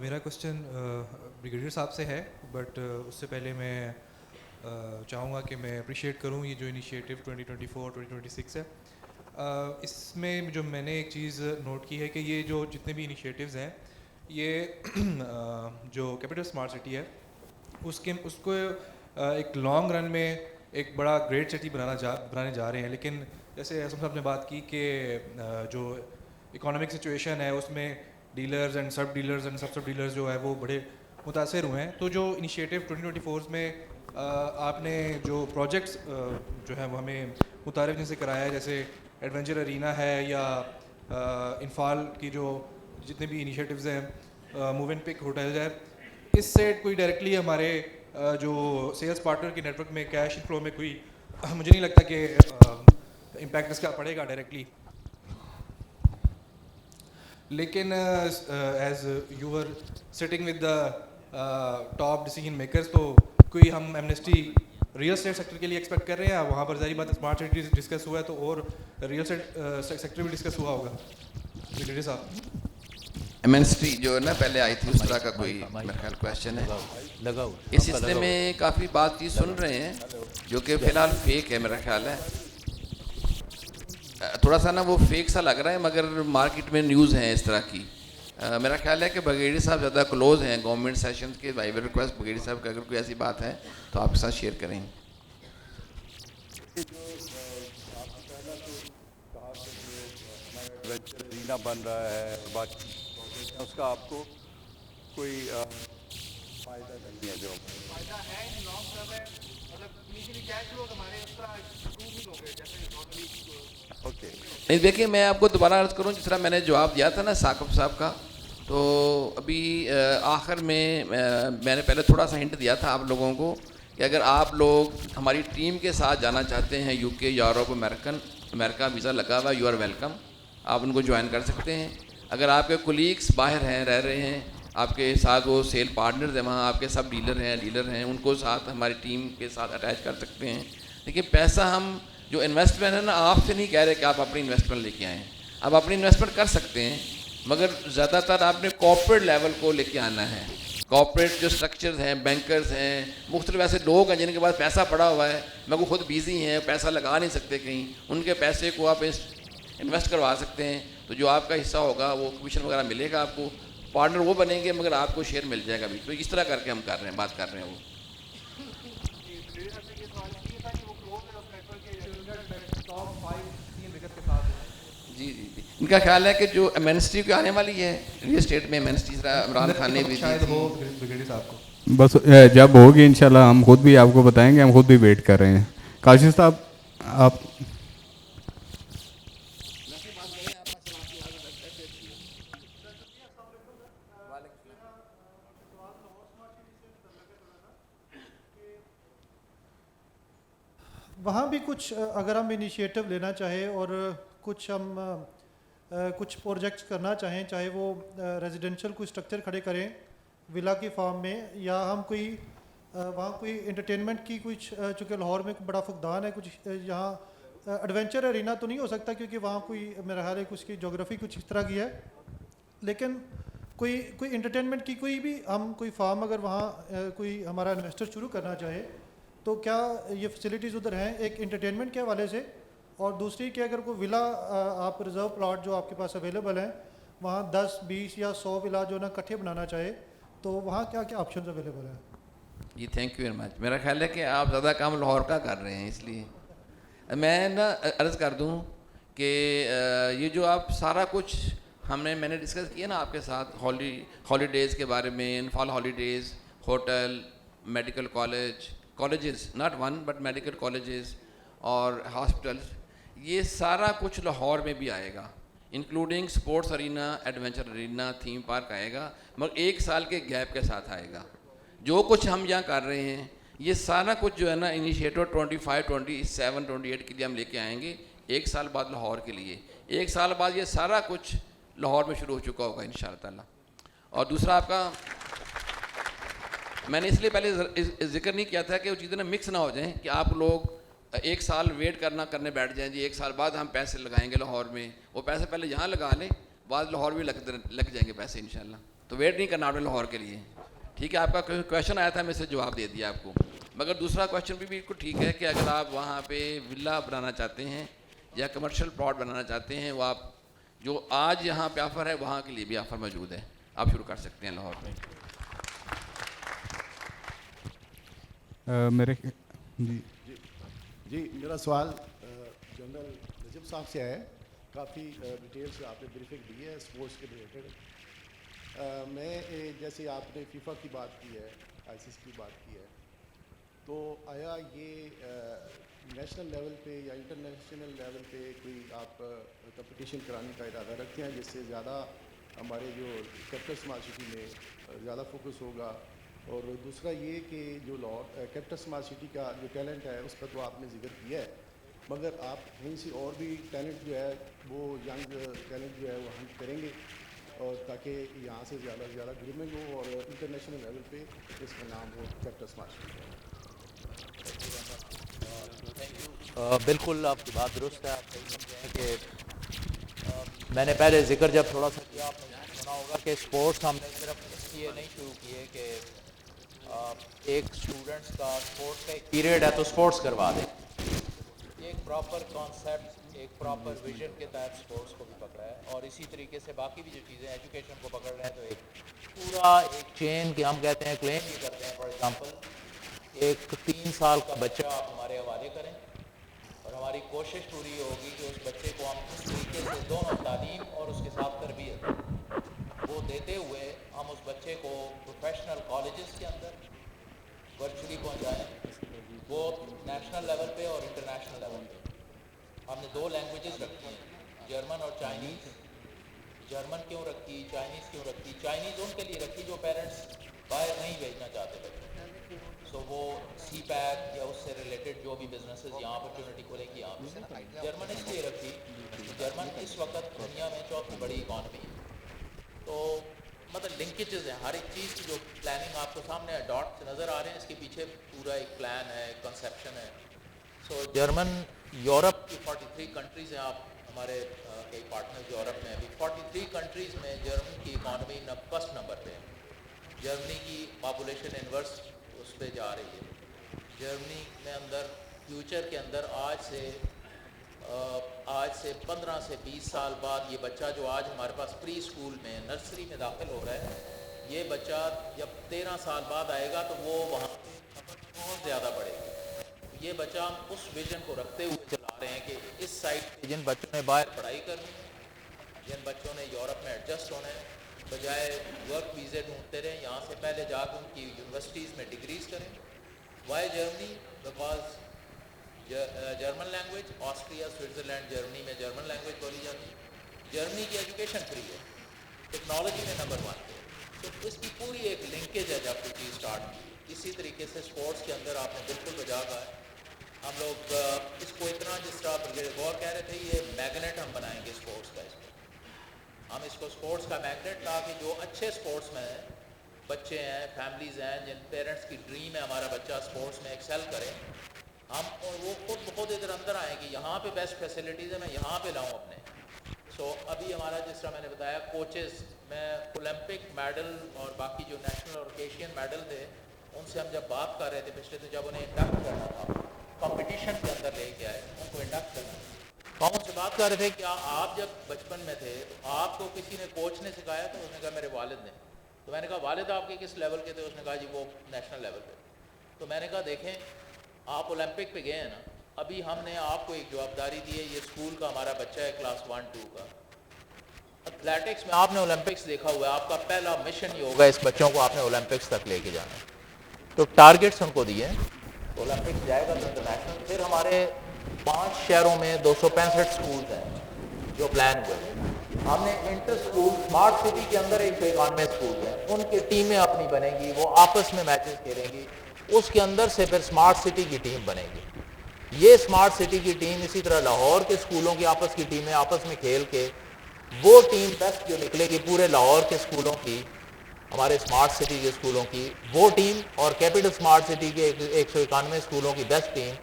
मेरा क्वेश्चन ब्रिगेडियर साहब से है, बट उससे पहले मैं चाहूँगा कि मैं अप्रिशिएट करूँ ये जो इनिशिएटिव 2024-2026 है। इसमें जो मैंने एक चीज़ नोट की है कि ये जो जितने भी इनिशिएटिव्स हैं, ये जो कैपिटल स्मार्ट सिटी है उसको एक लॉन्ग रन में एक बड़ा ग्रेट सिटी बनाने जा रहे हैं। लेकिन जैसे असम साहब ने बात की कि जो इकोनॉमिक सिचुएशन है उसमें डीलर्स एंड सब डीलर्स जो है वो बड़े मुतासर हुए हैं। तो जो इनिशिएटिव 2024 में आपने जो प्रोजेक्ट्स जो है वो हमें मुतारिफ जैसे कराया है, जैसे एडवेंचर अरीना है या इन्फाल की जो जितने भी इनिशिएटिव्स हैं, मूव एंड पिक होटल्स है, इससे कोई डायरेक्टली हमारे जो सेल्स पार्टनर के नेटवर्क में कैश फ्लो में कोई मुझे नहीं लगता कि इम्पैक्ट इसका पड़ेगा डायरेक्टली। लेकिन as you were sitting with the top decision makers, तो कोई हम एमनेस्टी रियल एस्टेट सेक्टर के लिए एक्सपेक्ट कर रहे हैं? वहाँ पर ज़ाहिर बात स्मार्ट सिटी डिस्कस हुआ है, तो और रियल एस्टेट सेक्टर भी डिस्कस हुआ होगा। ब्रिगेडियर साहब। एमएनसी जो है ना पहले आई थी, उस तरह का कोई मेरा ख्याल क्वेश्चन है। इस सिलसिले में काफ़ी बातचीत सुन रहे हैं जो कि फ़िलहाल फेक है मेरा ख्याल है। थोड़ा सा ना वो फेक सा लग रहा है, मगर मार्केट में न्यूज़ हैं इस तरह की। मेरा ख्याल है कि बघेड़ी साहब ज़्यादा क्लोज हैं गवर्नमेंट सेशन के। आई विल रिक्वेस्ट बघेड़ी साहब कि अगर कोई ऐसी बात है तो आपके साथ शेयर करें। रीना बन रहा है बाकी उसका आपको कोई फायदा नहीं है जो फायदा है लॉन्ग टर्म है, मतलब इनिशियली कैश फ्लो हमारे उस तरह इंप्रूव नहीं हो गए जैसे नॉर्मली। ओके, नहीं देखिए, मैं आपको दोबारा अर्ज़ करूं, जिस तरह मैंने जवाब दिया था ना साकिब साहब का, तो अभी आखिर में मैंने पहले थोड़ा सा हिंट दिया था आप लोगों को कि अगर आप लोग हमारी टीम के साथ जाना चाहते हैं यूके, यूरोप, अमेरिका वीज़ा लगा हुआ, यू आर वेलकम, आप उनको ज्वाइन कर सकते हैं। अगर आपके कोलीग्स बाहर हैं, रह रहे हैं, आपके साथ वो सेल पार्टनर्स हैं वहाँ, आपके सब डीलर हैं, उनको साथ हमारी टीम के साथ अटैच कर सकते हैं। लेकिन पैसा हम जो इन्वेस्टमेंट है ना, आपसे नहीं कह रहे कि आप अपनी इन्वेस्टमेंट लेके आएँ, आप अपनी इन्वेस्टमेंट कर सकते हैं, मगर ज़्यादातर आपने कॉर्पोरेट लेवल को लेके आना है। कॉर्पोरेट जो स्ट्रक्चर्स हैं, बैंकर्स हैं, मुख्तलिफ ऐसे लोग हैं जिनके पास पैसा पड़ा हुआ है, मैं वो खुद बिज़ी हैं, पैसा लगा नहीं सकते कहीं, उनके पैसे को आप इन्वेस्ट करवा सकते हैं। तो जो आपका हिस्सा होगा वो कमीशन वगैरह मिलेगा आपको, पार्टनर वो बनेंगे मगर आपको शेयर मिल जाएगा भी। तो इस तरह करके हम कर रहे हैं, बात कर रहे हैं वो। जी जी जी, इनका ख्याल है कि जो एमएनसी की आने वाली है रियल एस्टेट में, एमएनसी इमरान खान ने भी शायद दी हो थी। ब्रिगेडियर साहब को। बस जब होगी इंशाल्लाह हम खुद भी आपको बताएंगे, हम खुद भी वेट कर रहे हैं। काशिफ साहब आप वहाँ भी कुछ अगर हम इनिशिएटिव लेना चाहें और कुछ हम कुछ प्रोजेक्ट्स करना चाहें, चाहे वो रेजिडेंशियल कोई स्ट्रक्चर खड़े करें विला की फॉर्म में, या हम कोई वहाँ कोई एंटरटेनमेंट की कुछ, चूँकि लाहौर में बड़ा फुकदान है, कुछ यहाँ एडवेंचर एरिना तो नहीं हो सकता क्योंकि वहाँ कोई मेरा ख्याल है कुछ की जोग्राफ़ी कुछ इस तरह की है, लेकिन कोई एंटरटेनमेंट की कोई भी हम कोई फार्म अगर वहाँ कोई हमारा इन्वेस्टर शुरू करना चाहे तो क्या ये फैसिलिटीज़ उधर हैं, एक एंटरटेनमेंट के हवाले से, और दूसरी कि अगर कोई विला आप रिज़र्व प्लॉट जो आपके पास अवेलेबल हैं वहाँ 10, 20 या 100 विला जो ना इकट्ठे बनाना चाहे तो वहाँ क्या क्या ऑप्शन अवेलेबल हैं? जी थैंक यू वेरी मच। मेरा ख्याल है कि आप ज़्यादा काम लाहौर का कर रहे हैं, इसलिए मैं ना अर्ज़ कर दूं कि ये जो आप सारा कुछ मैंने डिस्कस किया ना आपके साथ, हॉलीडेज़ के बारे में, इनफॉल holidays, hotel, medical colleges, not one but medical colleges और हॉस्पिटल्स, ये सारा कुछ लाहौर में भी आएगा, including sports arena, adventure arena, theme park आएगा, मगर 1 साल के गैप के साथ आएगा। जो कुछ हम यहाँ कर रहे हैं ये सारा कुछ जो है ना इनिशिएटिव 25, 27, 28 के लिए हम लेके आएंगे 1 साल बाद लाहौर के लिए। 1 साल बाद ये सारा कुछ लाहौर में शुरू हो चुका होगा इंशाअल्लाह ताला। और दूसरा आपका, मैंने इसलिए पहले जिक्र नहीं किया था कि वो चीज़ें ना मिक्स ना हो जाएं कि आप लोग 1 साल वेट करने बैठ जाएं जी 1 साल बाद हम पैसे लगाएंगे लाहौर में, वो पैसे पहले यहाँ लगा लें, बाद लाहौर भी लग जाएंगे पैसे इंशाल्लाह। तो वेट नहीं करना आपने लाहौर के लिए, ठीक है। आपका क्वेश्चन आया था, मैं इसे जवाब दे दिया आपको। मगर दूसरा क्वेश्चन भी बिल्कुल ठीक है कि अगर आप वहाँ पे विला बनाना चाहते हैं या कमर्शियल प्लॉट बनाना चाहते हैं, वो आप जो आज यहाँ पे ऑफ़र है वहाँ के लिए भी ऑफ़र मौजूद है, आप शुरू कर सकते हैं लाहौर में। मेरे जी मेरा सवाल जनरल रजब साहब से है। काफ़ी डिटेल से आपने ब्रीफिंग दी है स्पोर्ट्स के रिलेटेड। मैं जैसे आपने फीफा की बात की है, आईसीसी की बात की है, तो आया ये नेशनल लेवल पे या इंटरनेशनल लेवल पे कोई आप कंपटीशन कराने का इरादा रखते हैं जिससे ज़्यादा हमारे जो कैपिटल स्मार्ट सिटी में ज़्यादा फोकस होगा? और दूसरा ये कि जो कैपिटल स्मार्ट सिटी का जो टैलेंट है उसका तो आपने जिक्र किया है, मगर आप कहीं से और भी टैलेंट जो है वो यंग टैलेंट जो है वो हम करेंगे और ताकि यहाँ से ज़्यादा ग्रूमिंग हो और इंटरनेशनल लेवल पे इसका नाम हो कैपिटल स्मार्ट सिटी। बिल्कुल आपकी बात दुरुस्त है। आप सही समझे हैं कि मैंने पहले जिक्र जब थोड़ा सा किया, आपने सुना होगा कि स्पोर्ट्स हमने सिर्फ इसलिए नहीं शुरू किए कि एक स्टूडेंट्स का स्पोर्ट्स का एक पीरियड है तो स्पोर्ट्स करवा दें। ये एक प्रॉपर कॉन्सेप्ट, एक प्रॉपर विजन के तहत स्पोर्ट्स को भी पकड़ा है, और इसी तरीके से बाकी भी जो चीज़ें एजुकेशन को पकड़ रहे हैं। तो एक पूरा एक चेन कि हम कहते हैं, क्लेम भी करते हैं। फॉर एग्जांपल एक 3 साल का बच्चा आप हमारे हवाले करें, और हमारी कोशिश पूरी होगी कि उस बच्चे को हम इस तरीके से दोनों तालीम और उसके साथ तरबियत वो देते हुए हम उस बच्चे को प्रोफेशनल कॉलेजेस के अंदर वर्चुअली पहुंचाएं, वो नेशनल लेवल पे और इंटरनेशनल लेवल पे। हमने 2 लैंग्वेजेस रखी हैं, जर्मन और चाइनीज़। जर्मन क्यों रखी, चाइनीज़ क्यों रखी? चाइनीज़ उनके लिए रखी जो पेरेंट्स बाहर नहीं भेजना चाहते बच्चे, सो वो CPAC या उससे रिलेटेड जो भी बिजनेसेस यहाँ अपॉर्चुनिटी खोलेंगी यहाँ पे। जर्मन इसलिए रखी, जर्मन इस वक्त दुनिया में 4थी बड़ी इकॉनमी है। तो मतलब लिंकेजेस हैं हर एक चीज़ की। जो प्लानिंग आपको सामने डॉट्स नज़र आ रहे हैं, इसके पीछे पूरा एक प्लान है, कंसेप्शन है। सो जर्मन, यूरोप की 43 कंट्रीज़ हैं। आप हमारे कई पार्टनर्स यूरोप में अभी 43 कंट्रीज़ में जर्मनी की इकॉनमी फर्स्ट नंबर पे है। जर्मनी की पॉपुलेशन इन्वर्स उस पर जा रही है। जर्मनी में अंदर फ्यूचर के अंदर आज से 15 से 20 साल बाद ये बच्चा जो आज हमारे पास प्री स्कूल में, नर्सरी में दाखिल हो रहा है, ये बच्चा जब 13 साल बाद आएगा तो वो वहाँ बहुत ज़्यादा बढ़ेगा। ये बच्चा हम उस विजन को रखते हुए चला रहे हैं कि इस साइड पे जिन बच्चों ने बाहर पढ़ाई करनी, जिन बच्चों ने यूरोप में एडजस्ट होना है, बजाय वर्क वीज़े ढूंढते रहें, यहाँ से पहले जाकर उनकी यूनिवर्सिटीज़ में डिग्रीज़ करें। Why Germany? Because German language, Austria, Switzerland, Germany में जर्मन लैंग्वेज बोली जाती है। जर्मनी की एजुकेशन फ्री है, टेक्नोलॉजी में नंबर 1 है। तो इसकी पूरी एक लिंकेज है जब कोई चीज़ स्टार्ट की। इसी तरीके से स्पोर्ट्स के अंदर आपने बिल्कुल बजा कहा है। हम लोग इसको इतना, जिस तरह ब्रिगेडियर गौर कह रहे थे, ये मैग्नेट हम बनाएंगे स्पोर्ट्स का। हम इसको स्पोर्ट्स का मैग्नेट, ताकि जो अच्छे स्पोर्ट्स में हैं, बच्चे हैं, फैमिलीज़ हैं, जिन पेरेंट्स की ड्रीम है हमारा बच्चा स्पोर्ट्स में एक्सेल करे, हम और वो खुद इधर अंदर आए कि यहाँ पे बेस्ट फैसिलिटीज़ है, मैं यहाँ पे लाऊँ अपने। सो अभी हमारा, जिस तरह मैंने बताया, कोचेस में ओलंपिक मेडल और बाकी जो नेशनल और एशियन मेडल थे, उनसे हम जब बात कर रहे थे पिछले, तो जब उन्हें इंडक्ट करना था, कंपटीशन के अंदर लेके आए, उनको इंडक्ट करना। तो हम उनसे बात कर रहे थे कि आप जब बचपन में थे तो आपको किसी ने, कोच ने सिखाया? तो उसने कहा मेरे वालिद ने। तो मैंने कहा वालिद आपके किस लेवल के थे? उसने कहा जी वो नेशनल लेवल पे। तो मैंने कहा देखें, आप ओलंपिक पे गए हैं ना, अभी हमने आपको एक जवाबदारी दी है, ये स्कूल का हमारा बच्चा है क्लास 1-2 का, एथलेटिक्स में आपने ओलंपिक्स देखा हुआ है, आपका पहला मिशन ये होगा इस बच्चों को आपने ओलंपिक्स तक लेके जाना है। तो टारगेट्स उनको दिए, ओलंपिक्स जाएगा तो इंटरनेशनल। फिर हमारे 5 शहरों में 265 स्कूल हैं जो प्लान हुए। हमने इंटर स्कूल स्मार्ट सिटी के अंदर 191 स्कूल हैं, उनकी टीमें अपनी बनेंगी, वो आपस में मैचेस खेलेंगी, उसके अंदर से फिर स्मार्ट सिटी की टीम बनेगी। ये स्मार्ट सिटी की टीम इसी तरह लाहौर के स्कूलों की आपस की टीमें आपस में खेल के, वो टीम बेस्ट जो निकलेगी पूरे लाहौर के स्कूलों की, हमारे स्मार्ट सिटी के स्कूलों की वो टीम, और कैपिटल स्मार्ट सिटी के 191 स्कूलों की बेस्ट टीम,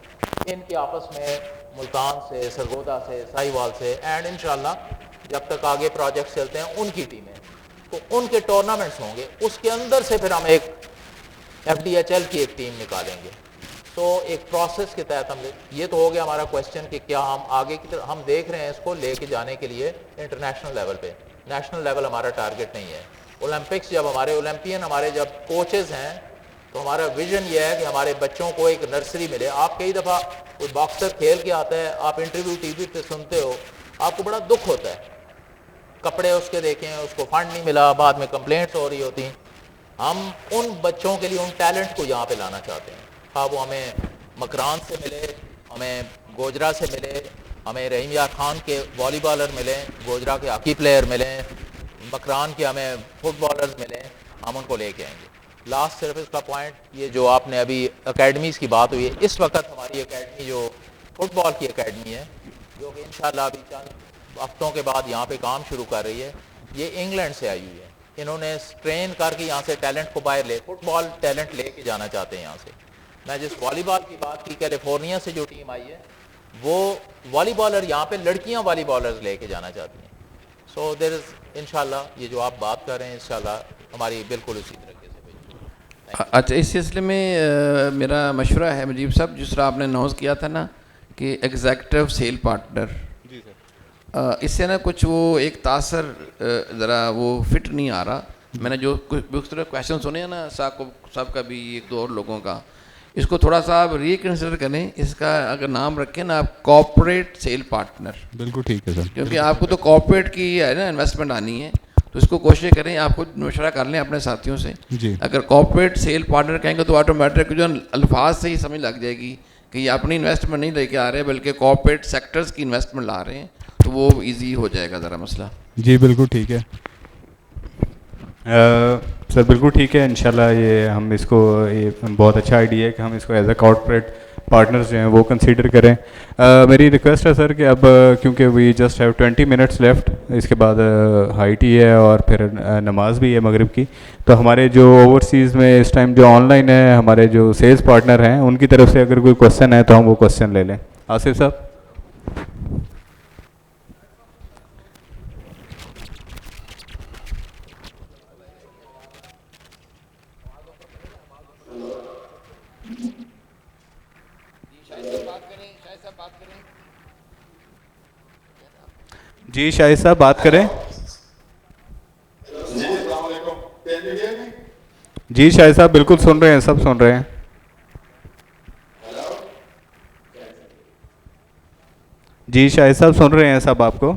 इनके आपस में मुल्तान से, सरगोदा से, साहिवाल से, एंड इंशाल्लाह जब तक आगे प्रोजेक्ट्स चलते हैं उनकी टीमें, तो उनके टूर्नामेंट्स होंगे। उसके अंदर से फिर हम एक FDHL की एक टीम निकालेंगे। तो एक प्रोसेस के तहत हम, ये तो हो गया हमारा क्वेश्चन कि क्या हम आगे की तरफ हम देख रहे हैं इसको लेके जाने के लिए इंटरनेशनल लेवल पे। नेशनल लेवल हमारा टारगेट नहीं है। ओलंपिक्स जब हमारे ओलंपियन, हमारे जब कोचेस हैं, तो हमारा विजन ये है कि हमारे बच्चों को एक नर्सरी मिले। आप कई दफ़ा कोई बॉक्सर खेल के आता है, आप इंटरव्यू TV पे सुनते हो, आपको बड़ा दुख होता है, कपड़े उसके देखें, उसको फंड नहीं मिला, बाद में कंप्लेंट्स हो रही होती। हम उन बच्चों के लिए, उन टैलेंट को यहाँ पे लाना चाहते हैं। हाँ, वो हमें मकरान से मिले, हमें गोजरा से मिले, हमें रहीम यार खान के वॉलीबॉलर मिले, गोजरा के हॉकी प्लेयर मिले, मकरान के हमें फुटबॉलर्स मिले, हम उनको लेके आएंगे। लास्ट सिर्फ इसका पॉइंट, ये जो आपने अभी एकेडमीज़ की बात हुई है, इस वक्त हमारी एकेडमी जो फुटबॉल की एकेडमी है, जो कि इंशाल्लाह अभी चंद हफ्तों के बाद यहाँ पे काम शुरू कर रही है, ये इंग्लैंड से आई हुई है। इन्होंने ट्रेन करके यहाँ से टैलेंट को बाहर फुटबॉल टैलेंट लेके जाना चाहते हैं यहाँ से। मैं जिस वॉलीबॉल की बात की, कैलिफोर्निया से जो टीम आई है, वो वॉलीबॉलर यहाँ पे लड़कियाँ वॉलीबॉलर्स लेके जाना चाहती हैं। सो देयर इज़ इंशाल्लाह ये जो आप बात कर रहे हैं इंशाल्लाह हमारी बिल्कुल उसी तरीके से भेजेंगे। अच्छा, इस सिलसिले में मेरा मशवरा है मुजीब साहब, जिस तरह आपने अनाउंस किया था ना कि एग्जेक्टिव सेल पार्टनर, इससे ना कुछ वो एक तासर ज़रा वो फिट नहीं आ रहा। मैंने जो कुछ तरह क्वेश्चन सुने हैं ना साहब का भी, एक दो और लोगों का, इसको थोड़ा सा आप रिकन्सिडर करें। इसका अगर नाम रखें ना आप कॉर्पोरेट सेल पार्टनर, बिल्कुल ठीक है सर, क्योंकि आपको तो कॉर्पोरेट की है ना इन्वेस्टमेंट आनी है, तो इसको कोशिश करें, आप खुद मशवरा कर लें अपने साथियों से जी। अगर कॉर्पोरेट सेल पार्टनर कहेंगे तो ऑटोमेटिक जो अल्फाज से ही समझ लग जाएगी कि ये अपनी इन्वेस्टमेंट नहीं लेके आ रहे बल्कि कॉर्पोरेट सेक्टर्स की इन्वेस्टमेंट ला रहे हैं, तो वो ईजी हो जाएगा ज़रा मसला। जी बिल्कुल ठीक है सर, बिल्कुल ठीक है। इंशाल्लाह ये हम इसको, ये बहुत अच्छा आइडिया है कि हम इसको एज अ कॉर्पोरेट पार्टनर्स जो हैं वो कंसीडर करें। मेरी रिक्वेस्ट है सर कि अब क्योंकि we just have 20 minutes left, इसके बाद हाई टी है और फिर नमाज भी है मगरिब की, तो हमारे जो ओवरसीज़ में इस टाइम जो ऑनलाइन है हमारे जो सेल्स पार्टनर हैं उनकी तरफ से अगर कोई क्वेश्चन है तो हम वो क्वेश्चन ले लें। आसिफ साहब। जी शाहिद साहब बात करें। जी शाहिद साहब बिल्कुल सुन रहे हैं, सब सुन रहे हैं। जी शाहिद साहब सुन रहे हैं सब आपको।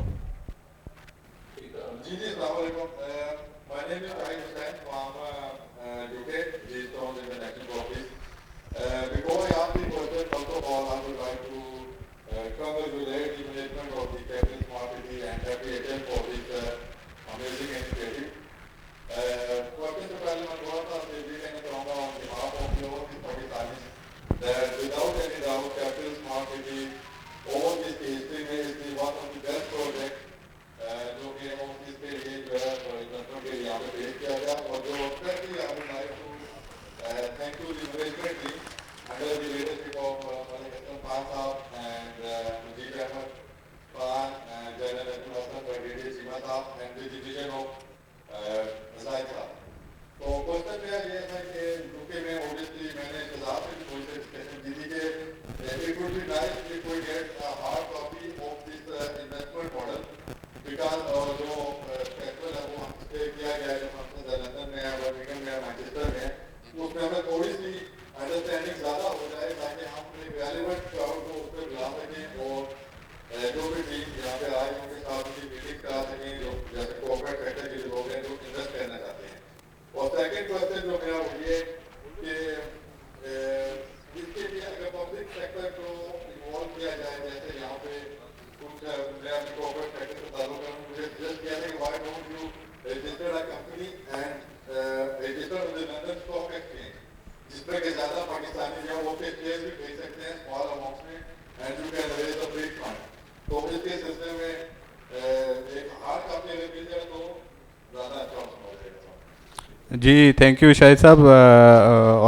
जी थैंक यू शाहिद साहब।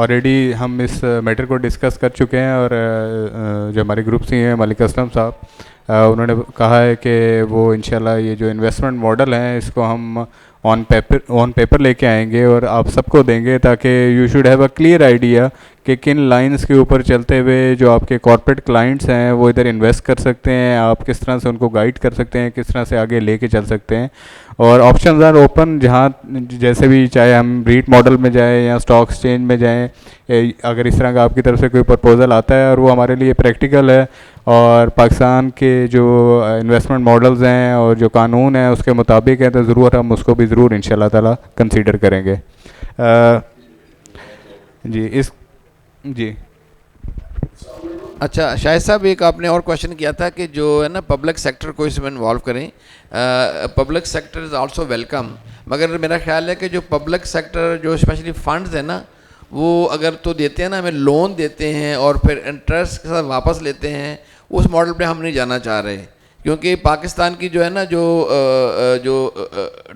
ऑलरेडी हम इस मैटर को डिस्कस कर चुके हैं और जो हमारे ग्रुप से हैं मलिक असलम साहब उन्होंने कहा है कि वो इंशाल्लाह ये जो इन्वेस्टमेंट मॉडल हैं इसको हम ऑन पेपर लेके आएंगे और आप सबको देंगे ताकि you should have a clear idea कि किन लाइंस के ऊपर चलते हुए जो आपके कॉर्पोरेट क्लाइंट्स हैं वो इधर इन्वेस्ट कर सकते हैं, आप किस तरह से उनको गाइड कर सकते हैं, किस तरह से आगे लेके चल सकते हैं। और ऑप्शंस आर ओपन, जहाँ जैसे भी चाहे हम रीट मॉडल में जाएं या स्टॉक एक्सचेंज में जाएं, अगर इस तरह का आपकी तरफ से कोई प्रपोजल आता है और वो हमारे लिए प्रैक्टिकल है और पाकिस्तान के जो इन्वेस्टमेंट मॉडल्स हैं और जो कानून है उसके मुताबिक है तो ज़रूर हम उसको भी ज़रूर इंशाल्लाह ताला कंसीडर करेंगे। जी अच्छा शाहिद साहब, एक आपने और क्वेश्चन किया था कि जो है ना पब्लिक सेक्टर को इसमें इन्वॉल्व करें। Public sector is also welcome, मगर मेरा ख्याल है कि जो पब्लिक सेक्टर जो स्पेशली फंड्स है ना वो अगर तो देते हैं ना, हमें लोन देते हैं और फिर इंटरेस्ट के साथ वापस लेते हैं, उस मॉडल पे हम नहीं जाना चाह रहे, क्योंकि पाकिस्तान की जो है ना जो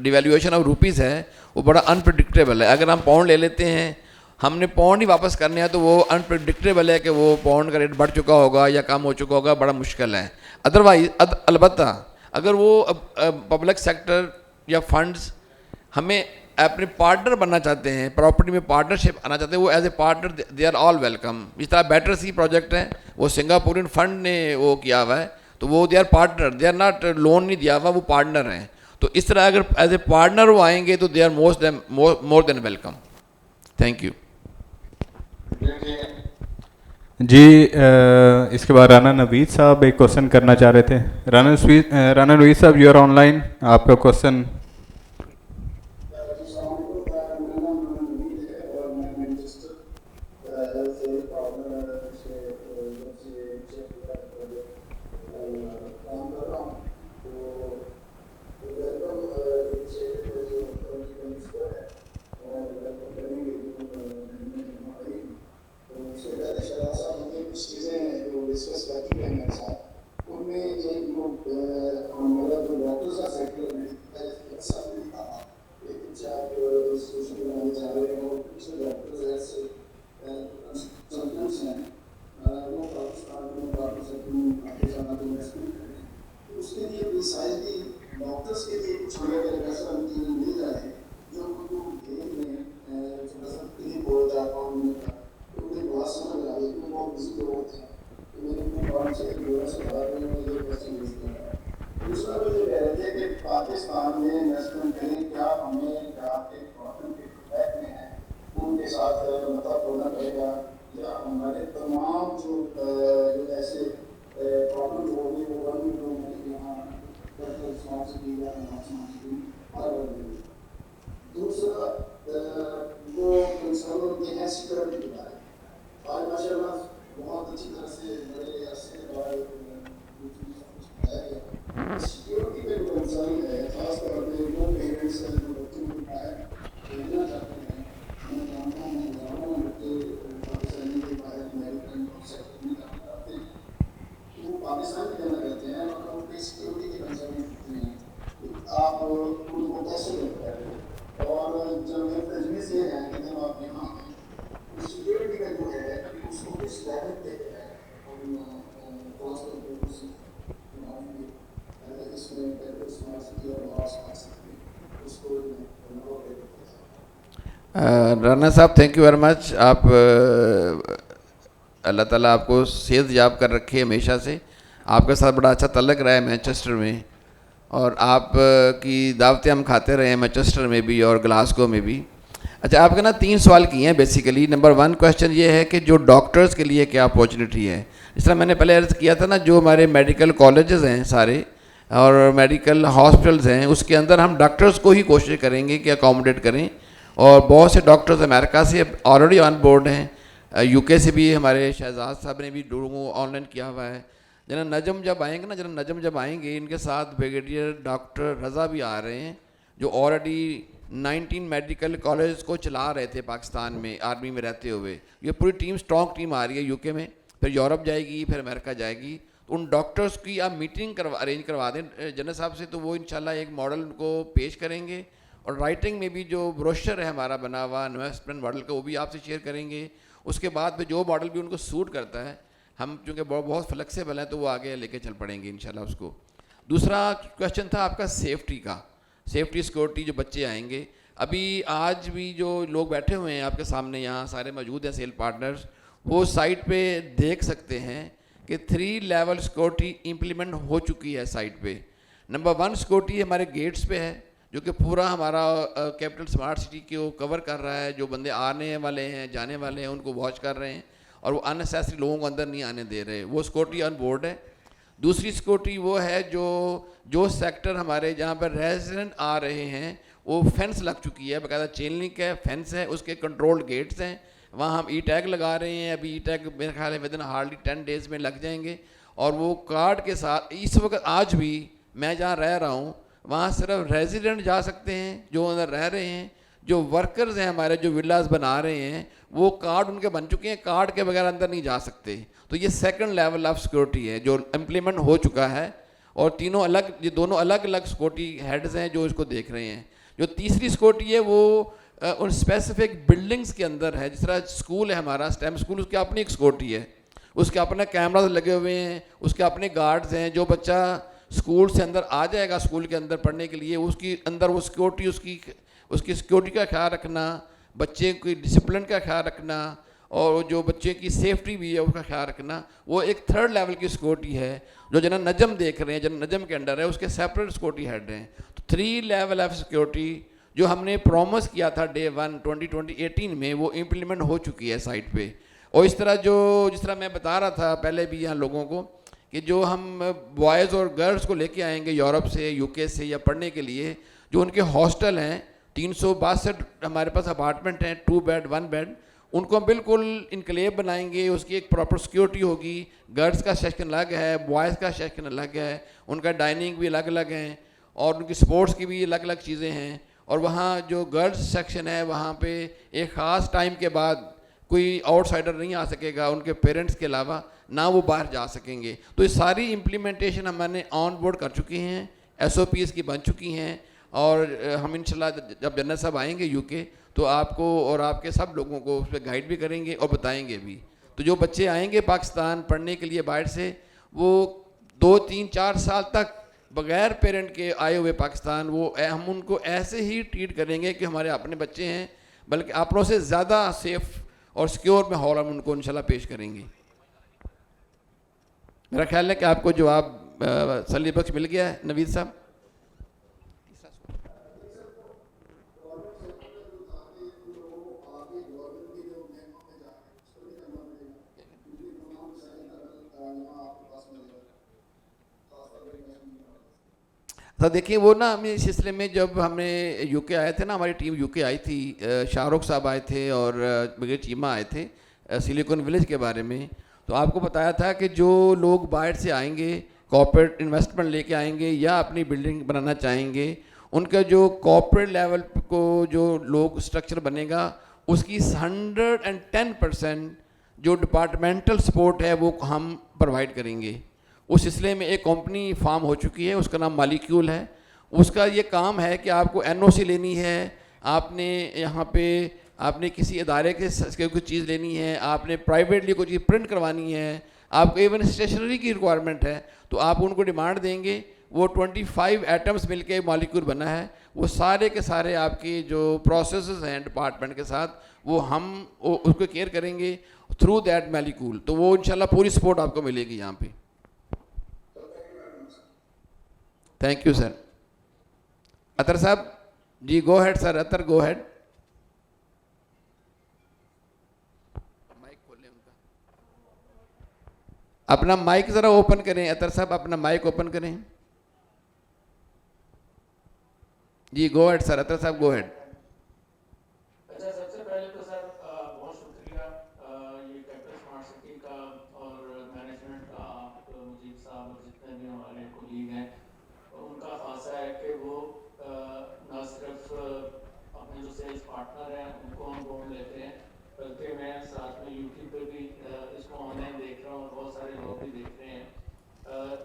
डिवेल्यूएशन ऑफ रुपीज़ है वो बड़ा अनप्रडिक्टेबल है। अगर हम पाउंड ले लेते हैं, हमने पाउंड ही वापस करने हैं तो वो अनप्रडिक्टेबल है कि वो पाउंड का रेट बढ़ चुका होगा या कम हो चुका होगा, बड़ा मुश्किल है। अदरवाइज अलबत्ता अगर वो पब्लिक सेक्टर या फंड्स हमें अपने पार्टनर बनना चाहते हैं, प्रॉपर्टी में पार्टनरशिप आना चाहते हैं, वो as a partner they are all welcome. जिस तरह बेटर सी प्रोजेक्ट है वो सिंगापुरियन फंड ने वो किया हुआ है, तो वो they are partner, they are not loan नहीं दिया हुआ, वो पार्टनर हैं। तो इस तरह अगर एज ए पार्टनर वो आएंगे तो they are more than welcome. Thank you जी। इसके बाद राना नवीद साहब एक क्वेश्चन करना चाह रहे थे। राना नवीद साहब, यू आर ऑनलाइन, आपका क्वेश्चन। राना साहब थैंक यू वेरी मच। आप अल्लाह ताला आपको सेहत याब कर रखे हमेशा से। आपके साथ बड़ा अच्छा तल्लक रहा है मैनचेस्टर में, और आप की दावतें हम खाते रहे हैं मैनचेस्टर में भी और ग्लासगो में भी। अच्छा, आपके ना 3 सवाल किए हैं बेसिकली। नंबर 1 क्वेश्चन ये है कि जो डॉक्टर्स के लिए क्या अपॉर्चुनिटी है। इस तरह मैंने पहले अर्ज़ किया था ना, जो हमारे मेडिकल कॉलेजेस हैं सारे और मेडिकल हॉस्पिटल्स हैं, उसके अंदर हम डॉक्टर्स को ही कोशिश करेंगे कि अकोमोडेट करें। और बहुत से डॉक्टर्स अमेरिका से ऑलरेडी ऑन बोर्ड हैं, यूके से भी हमारे शहजाद साहब ने भी लोगों ऑनलाइन किया हुआ है। जना नजम जब आएंगे ना, जना नजम जब आएंगे, इनके साथ ब्रिगेडियर डॉक्टर रज़ा भी आ रहे हैं, जो ऑलरेडी 19 मेडिकल कॉलेज को चला रहे थे पाकिस्तान में आर्मी में रहते हुए। ये पूरी टीम स्ट्रॉन्ग टीम आ रही है यूके में, फिर यूरोप जाएगी, फिर अमेरिका जाएगी। तो उन डॉक्टर्स की आप मीटिंग अरेंज करवा दें जनरल साहब से, तो वो इंशाल्लाह एक मॉडल उनको पेश करेंगे। और राइटिंग में भी जो ब्रोशर है हमारा बना हुआ इन्वेस्टमेंट मॉडल का, वो भी आपसे शेयर करेंगे। उसके बाद में जो मॉडल भी उनको सूट करता है, हम चूँकि बहुत फ्लेक्सिबल हैं तो वो आगे लेके चल पड़ेंगे इंशाल्लाह उसको। दूसरा क्वेश्चन था आपका सेफ्टी का, सेफ्टी सिक्योरिटी। जो बच्चे आएंगे, अभी आज भी जो लोग बैठे हुए हैं आपके सामने यहाँ सारे मौजूद हैं सेल पार्टनर्स, वो साइट पे देख सकते हैं कि 3 लेवल सिक्योरिटी इम्प्लीमेंट हो चुकी है साइट पे। नंबर 1 सिक्योरिटी हमारे गेट्स पे है, जो कि पूरा हमारा कैपिटल स्मार्ट सिटी को कवर कर रहा है। जो बंदे आने वाले हैं जाने वाले हैं उनको वॉच कर रहे हैं, और वो अननेसेसरी लोगों को अंदर नहीं आने दे रहे, वो सिक्योरिटी ऑन बोर्ड है। दूसरी सिक्योरिटी वो है जो सेक्टर हमारे जहाँ पर रेजिडेंट आ रहे हैं, वो फेंस लग चुकी है, बाकायदा चेन लिंक है, फेंस है, उसके कंट्रोल्ड गेट्स हैं, वहाँ हम ई टैग लगा रहे हैं। अभी ई टैग मेरे ख्याल है विदिन हार्डली 10 डेज़ में लग जाएंगे। और वो कार्ड के साथ इस वक्त आज भी मैं जहाँ रह रहा हूँ वहाँ सिर्फ रेजिडेंट जा सकते हैं जो अंदर रह रहे हैं। जो वर्कर्स हैं हमारे, जो विलास बना रहे हैं, वो कार्ड उनके बन चुके हैं, कार्ड के बगैर अंदर नहीं जा सकते। तो ये 2nd लेवल ऑफ सिक्योरिटी है जो इम्प्लीमेंट हो चुका है। और ये दोनों अलग अलग सिक्योरिटी हेड्स हैं जो इसको देख रहे हैं। जो तीसरी सिक्योरिटी है वो उन स्पेसिफिक बिल्डिंग्स के अंदर है। जिस तरह स्कूल है हमारा स्टेम स्कूल, उसकी अपनी एक सिक्योरिटी है, उसके अपने कैमराज लगे हुए हैं, उसके अपने गार्ड्स हैं। जो बच्चा स्कूल से अंदर आ जाएगा स्कूल के अंदर पढ़ने के लिए, उसकी अंदर वो सिक्योरिटी, उसकी सिक्योरिटी का ख्याल रखना, बच्चे की डिसिप्लिन का ख्याल रखना और जो बच्चे की सेफ्टी भी है उसका ख्याल रखना, वो एक 3rd लेवल की सिक्योरिटी है जो जना नजम देख रहे हैं, जना नजम के अंडर है, उसके सेपरेट सिक्योरिटी हेड हैं। तो 3 लेवल ऑफ सिक्योरिटी जो हमने प्रॉमिस किया था डे 1 2018 में, वो इम्प्लीमेंट हो चुकी है साइट पे। और इस तरह जिस तरह मैं बता रहा था पहले भी यहाँ लोगों को कि जो हम बॉयज़ और गर्ल्स को लेके आएंगे यूरोप से, यूके से या पढ़ने के लिए, जो उनके हॉस्टल हैं 362 हमारे पास अपार्टमेंट हैं, 2 बेड 1 बेड, उनको हम बिल्कुल इनक्लेव बनाएंगे, उसकी एक प्रॉपर सिक्योरिटी होगी। गर्ल्स का सेक्शन अलग है, बॉयज़ का सेक्शन अलग है, उनका डाइनिंग भी अलग अलग है और उनकी स्पोर्ट्स की भी अलग अलग चीज़ें हैं। और वहाँ जो गर्ल्स सेक्शन है वहाँ पे एक ख़ास टाइम के बाद कोई आउटसाइडर नहीं आ सकेगा, उनके पेरेंट्स के अलावा ना वो बाहर जा सकेंगे। तो ये सारी इम्प्लीमेंटेशन हमने ऑन बोर्ड कर चुकी हैं, SOPs की बन चुकी हैं और हम इंशाल्लाह जब जन्नत साहब आएंगे यूके तो आपको और आपके सब लोगों को उस पर गाइड भी करेंगे और बताएंगे भी। तो जो बच्चे आएंगे पाकिस्तान पढ़ने के लिए बाहर से, वो 2, 3, 4 साल तक बग़ैर पेरेंट के आए हुए पाकिस्तान, वो हम उनको ऐसे ही ट्रीट करेंगे कि हमारे अपने बच्चे हैं, बल्कि अपनों से ज़्यादा सेफ़ और सिक्योर माहौल हम उनको इंशाल्लाह पेश करेंगे। मेरा ख्याल है कि आपको जवाब सलीम बख्श मिल गया है नवीद साहब। तो देखिए वो ना हमें इस सिलसिले में जब हमने यूके आए थे ना, हमारी टीम यूके आई थी, शाहरुख साहब आए थे और ब्रिगेड चीमा आए थे सिलिकॉन विलेज के बारे में, तो आपको बताया था कि जो लोग बाहर से आएंगे, कॉर्पोरेट इन्वेस्टमेंट लेके आएंगे या अपनी बिल्डिंग बनाना चाहेंगे, उनका जो कॉर्पोरेट लेवल को जो लोग स्ट्रक्चर बनेगा उसकी 110% जो डिपार्टमेंटल सपोर्ट है वो हम प्रोवाइड करेंगे। उस सिलसिले में एक कंपनी फार्म हो चुकी है, उसका नाम मॉलिक्यूल है। उसका ये काम है कि आपको NOC लेनी है, आपने यहाँ पे आपने किसी इदारे के कुछ चीज़ लेनी है, आपने प्राइवेटली कोई चीज़ प्रिंट करवानी है, आपको इवन स्टेशनरी की रिक्वायरमेंट है, तो आप उनको डिमांड देंगे। वो 25 एटम्स मिलके मॉलिक्यूल बना है, वो सारे के सारे आपकी जो प्रोसेसेस हैं डिपार्टमेंट के साथ, वो हम उसको केयर करेंगे थ्रू दैट मॉलिक्यूल। तो वो इंशाल्लाह पूरी सपोर्ट आपको मिलेगी यहाँ पे। Thank you sir. अतर साहब जी, go ahead sir, Athar go ahead. Mic खोलें उनका, अपना माइक ज़रा ओपन करें। अतर साहब अपना माइक ओपन करें जी, गो हेड सर, अतर साहब गो हेड। अच्छा, सबसे पहले तो सर बहुत शुक्रिया ये कैपिटल स्मार्ट सिटी का और मैनेजमेंट का, आप मुजीब साहब और जितने भी हमारे कोलीग हैं, उनका खासा है कि वो न सिर्फ अपने जो सेल्स पार्टनर हैं उनको हम बोर्ड लेते हैं, बल्कि मैं साथ में यूट्यूब पे भी इसको ऑनलाइन देख रहा हूँ और बहुत सारे लोग भी देख रहे हैं।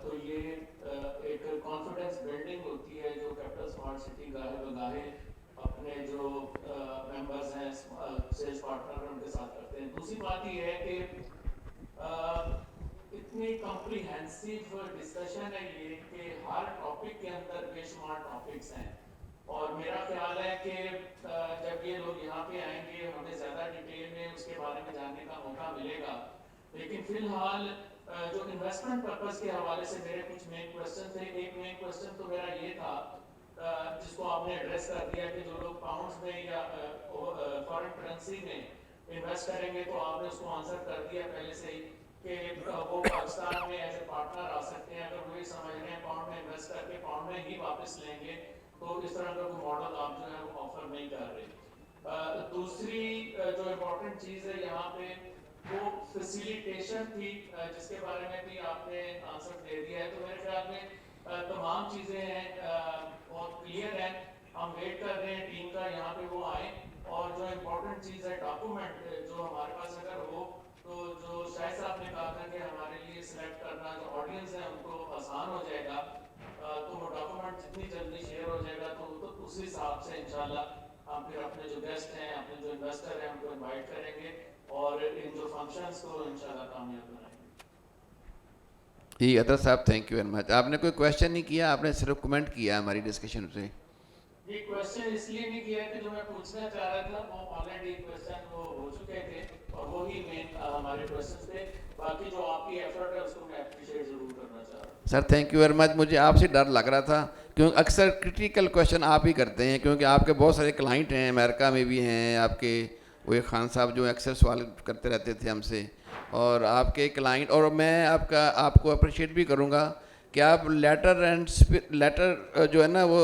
तो ये एक कॉन्फिडेंस बिल्डिंग होती है जो कैपिटल स्मार्ट सिटी गाहे बगाहे अपने जो मेंबर्स हैं सेल्स पार्टनर उनके साथ करते हैं। दूसरी बात ये है कि इतनी कॉम्प्रिहेंसिव डिस्कशन है ये कि हर टॉपिक के अंदर बेशुमार टॉपिक्स हैं और मेरा ख्याल है कि जब ये लोग यहाँ पे आएंगे हमें ज़्यादा डिटेल में उसके बारे में जानने का मौका मिलेगा। लेकिन फ़िलहाल जो इन्वेस्टमेंट पर्पस के हवाले से मेरे कुछ मेन क्वेश्चन थे। एक मेन क्वेश्चन तो मेरा ये था जिसको आपने एड्रेस कर दिया कि जो लोग पाउंड्स में या फॉरेन करेंसी में इन्वेस्ट करेंगे, तो आपने उसको आंसर कर दिया पहले से ही कि वो पाकिस्तान में एज ए पार्टनर आ सकते हैं। अगर वो ये समझ रहे हैं पाउंड में इन्वेस्ट करके पाउंड में ही वापस लेंगे, तो इस तरह का कोई मॉडल आप जो है वो ऑफर नहीं कर रहे। दूसरी जो इम्पोर्टेंट चीज़ है यहाँ पे वो फैसिलिटेशन थी, जिसके बारे में भी आपने आंसर दे दिया है। तो मेरे ख्याल में तमाम चीज़ें हैं बहुत क्लियर हैं। हम वेट कर रहे हैं टीम का यहाँ पे वो आए और जो इम्पोर्टेंट चीज़ है डॉक्यूमेंट जो हमारे पास अगर हो, तो जो शायद साहब ने कहा था कि हमारे लिए सिलेक्ट करना जो ऑडियंस है उनको आसान हो जाएगा, तो वो डॉक्यूमेंट जितनी जल्दी शेयर हो जाएगा तो उसी हिसाब से इंशाल्लाह हम फिर अपने जो गेस्ट हैं, अपने जो इन्वेस्टर हैं उनको इन्वाइट करेंगे और इन जो फंक्शंस को इंशाल्लाह कामयाब बनाएंगे। जी अतर साहब थैंक यू वेरी मच। आपने कोई क्वेश्चन नहीं किया, आपने सिर्फ कमेंट किया हमारी डिस्कशन से। ये क्वेश्चन इसलिए नहीं किया कि जो मैं पूछना चाह रहा था वो ऑलरेडी क्वेश्चन वो हो चुके थे और वो ही मेन हमारे क्वेश्चन थे। बाकी जो आपकी एफर्ट है उसको मैं अप्रिशिएट जरूर करना चाह रहा हूँ। Sir thank you very much. मुझे आपसे डर लग रहा था क्योंकि अक्सर क्रिटिकल क्वेश्चन आप ही करते हैं, क्योंकि आपके बहुत सारे क्लाइंट हैं, अमेरिका में भी हैं आपके, वो एक खान साहब जो अक्सर सवाल करते रहते थे हमसे, और आपके क्लाइंट, और मैं आपको अप्रिशिएट भी करूँगा कि आप लेटर जो है ना वो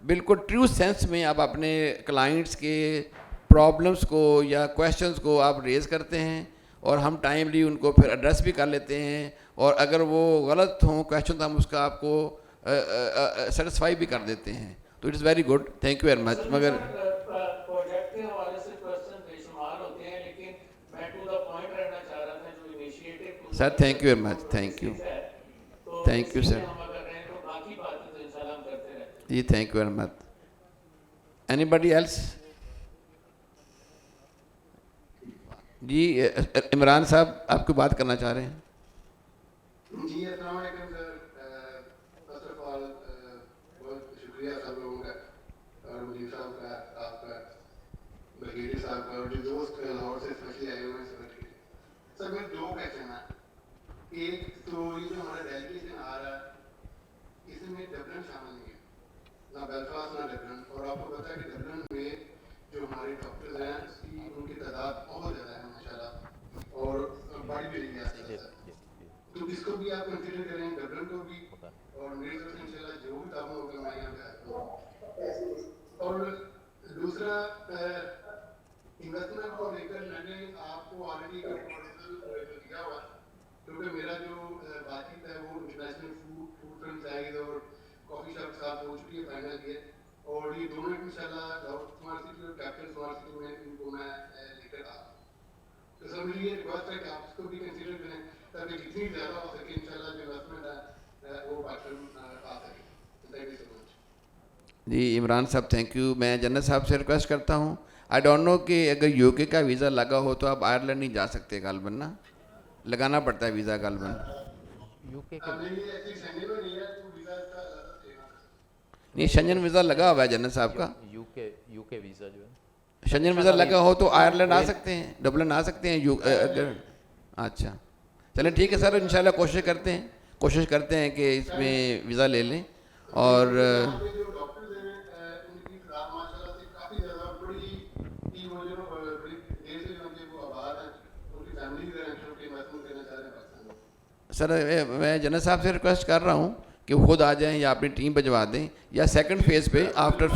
बिल्कुल ट्रू सेंस में आप अपने क्लाइंट्स के प्रॉब्लम्स को या क्वेश्चंस को आप रेज़ करते हैं और हम टाइमली उनको फिर एड्रेस भी कर लेते हैं, और अगर वो गलत हों क्वेश्चन तो हम उसका आपको सेटिस्फाई भी कर देते हैं। तो it is very good, thank you very much. मगर प्रोजेक्ट के हवाले से क्वेश्चन बेशुमार होते हैं, लेकिन मैं टू द पॉइंट रहना चाह रहा था जो initiative. Sir thank you very much, thank you, thank you sir जी, thank you very much. Anybody else? जी इमरान साहब आपको बात करना चाह रहे हैं। जी अस्सलाम वालेकुम सर। फर्स्ट ऑफ ऑल बहुत शुक्रिया सब लोगों का, और मुजीब साहब का, आपका, ब्रिगेडियर साहब का, और जो दोस्त लाहौर से स्पेशली आए हुए हैं सर। सर मेरे दो क्वेश्चन हैं। एक तो ये जो हमारा डेलीगेशन आ रहा है इसमें डबलिन शामिल नहीं है, ना बेलफास्ट ना डबलिन, और आपको पता है कि डबलिन में जो हमारे डॉक्टर्स हैं उसकी उनकी तादाद बहुत ज़्यादा है माशाल्लाह, और बढ़ भी रही है। तो इसको भी आप कंसीडर करें, डबलिन को भी, और मेरी तरफ से इंशाल्लाह जो भी काम होगा मैं यहाँ पे आता हूँ। और दूसरा इन्वेस्टमेंट को लेकर मैंने आपको ऑलरेडी एक प्रपोजल दिया हुआ, क्योंकि मेरा जो बातचीत है वो इंटरनेशनल फूड फ्रेंचाइज और कॉफ़ी शॉप के साथ हो चुकी है फाइनल की, और ये दोनों इंशाल्लाह स्मार्ट सिटी और कैपिटल स्मार्ट सिटी में इनको मैं लेकर आ। तो सर मेरी ये रिक्वेस्ट है कि आप इसको भी कंसीडर करें ताकि जितनी ज़्यादा हो सके इंशाल्लाह जो इन्वेस्टमेंट है वो पार्टनर आ सके। Thank you so much. जी इमरान साहब थैंक यू। मैं जन्नत साहब से रिक्वेस्ट करता हूँ, आई डोंट नो कि अगर यूके का वीज़ा लगा हो तो आप आयरलैंड नहीं जा सकते गालबन ना, लगाना पड़ता है वीज़ा गालबन। यूके का नहीं, शेंजन वीज़ा लगा हुआ है जन्नत साहब का। यूके वीज़ा जो है शेंजन वीज़ा लगा हो तो आयरलैंड आ सकते हैं, डबलिन आ सकते हैं अगर। अच्छा चलें ठीक है सर, इंशाल्लाह कोशिश करते हैं कि इसमें वीज़ा ले लें। और सर मैं जन्नत साहब से रिक्वेस्ट कर रहा हूँ कि वो खुद आ जाएं या अपनी टीम भिजवा दें, या सेकंड फेज़ पे आफ्टर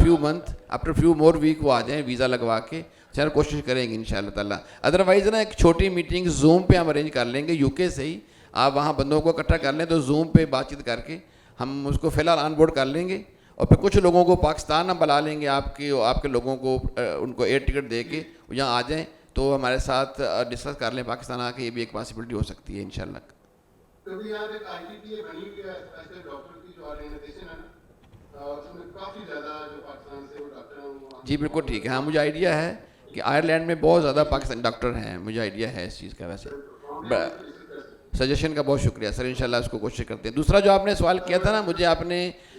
फ्यू मोर वीक वो आ जाएं वीज़ा लगवा के। सर कोशिश करेंगे इंशाल्लाह ताला। अदरवाइज़ ना एक छोटी मीटिंग जूम पे हम अरेंज कर लेंगे यूके से ही, आप वहाँ बंदों को इकट्ठा कर लें तो जूम पे बातचीत करके हम उसको फ़िलहाल ऑन बोर्ड कर लेंगे, और फिर कुछ लोगों को पाकिस्तान हम बुला लेंगे, आपके लोगों को उनको एयर टिकट दे के यहाँ आ जाएँ तो हमारे साथ डिस्कस कर लें पाकिस्तान आके, ये भी एक पॉसिबिलिटी हो सकती है इंशाल्लाह। कभी यार एक आईटीपीए बनी हुई है स्पेशल डॉक्टर की जो ऑर्गेनाइजेशन है, उसमें काफ़ी ज़्यादा जो पाकिस्तान से वो डॉक्टर हैं वो। जी बिल्कुल ठीक है, हाँ मुझे आइडिया है कि आयरलैंड में बहुत ज़्यादा पाकिस्तानी डॉक्टर हैं, मुझे आइडिया है इस चीज़ का। वैसे सजेशन का बहुत शुक्रिया सर, इंशाल्लाह उसको कोशिश करते हैं। दूसरा जो आपने सवाल किया था ना, मुझे आपने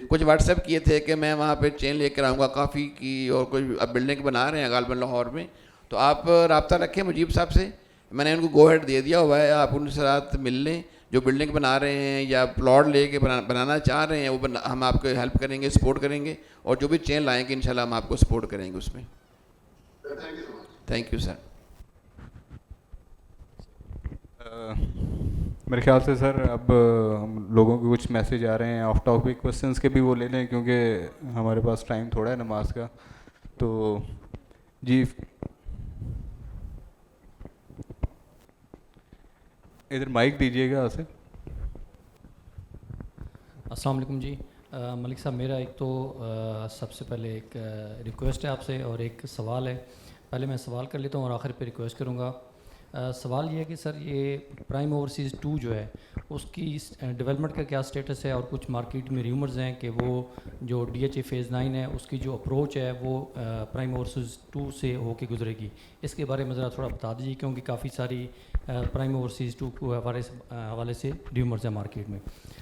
कुछ व्हाट्सएप किए थे कि मैं वहाँ पे चेन लेकर आऊँगा कॉफ़ी की, और कुछ अब बिल्डिंग बना रहे हैं गालबन लाहौर में, तो आप रब्ता रखें मुजीब साहब से, मैंने उनको गो हेड दे दिया हुआ है, आप उनसे साथ मिल लें। जो बिल्डिंग बना रहे हैं या प्लॉट लेके बनाना चाह रहे हैं वो हम आपको हेल्प करेंगे, सपोर्ट करेंगे, और जो भी चेन लाएंगे इंशाल्लाह हम आपको सपोर्ट करेंगे उसमें। Thank you sir. मेरे ख्याल से सर अब हम लोगों के कुछ मैसेज आ रहे हैं, ऑफ टॉपिक क्वेश्चंस के भी वो ले लें क्योंकि हमारे पास टाइम थोड़ा है नमाज का। तो जी इधर माइक दीजिएगा आपसे। अस्सलाम वालेकुम जी। मलिक साहब मेरा एक तो सबसे पहले एक रिक्वेस्ट है आपसे और एक सवाल है। पहले मैं सवाल कर लेता हूँ और आखिर पे रिक्वेस्ट करूँगा। सवाल ये है कि सर ये प्राइम ओवरसीज़ 2 जो है उसकी डेवलपमेंट का क्या स्टेटस है, और कुछ मार्केट में र्यूमर्स हैं कि वो जो DHA फ़ेज़ 9 है उसकी जो अप्रोच है वो प्राइम ओवरसीज़ 2 से होके गुजरेगी। इसके बारे में ज़रा थोड़ा बता दीजिए, क्योंकि काफ़ी सारी प्राइम ओवरसीज़ टू के हवाले से र्यूमर्स है मार्केट में।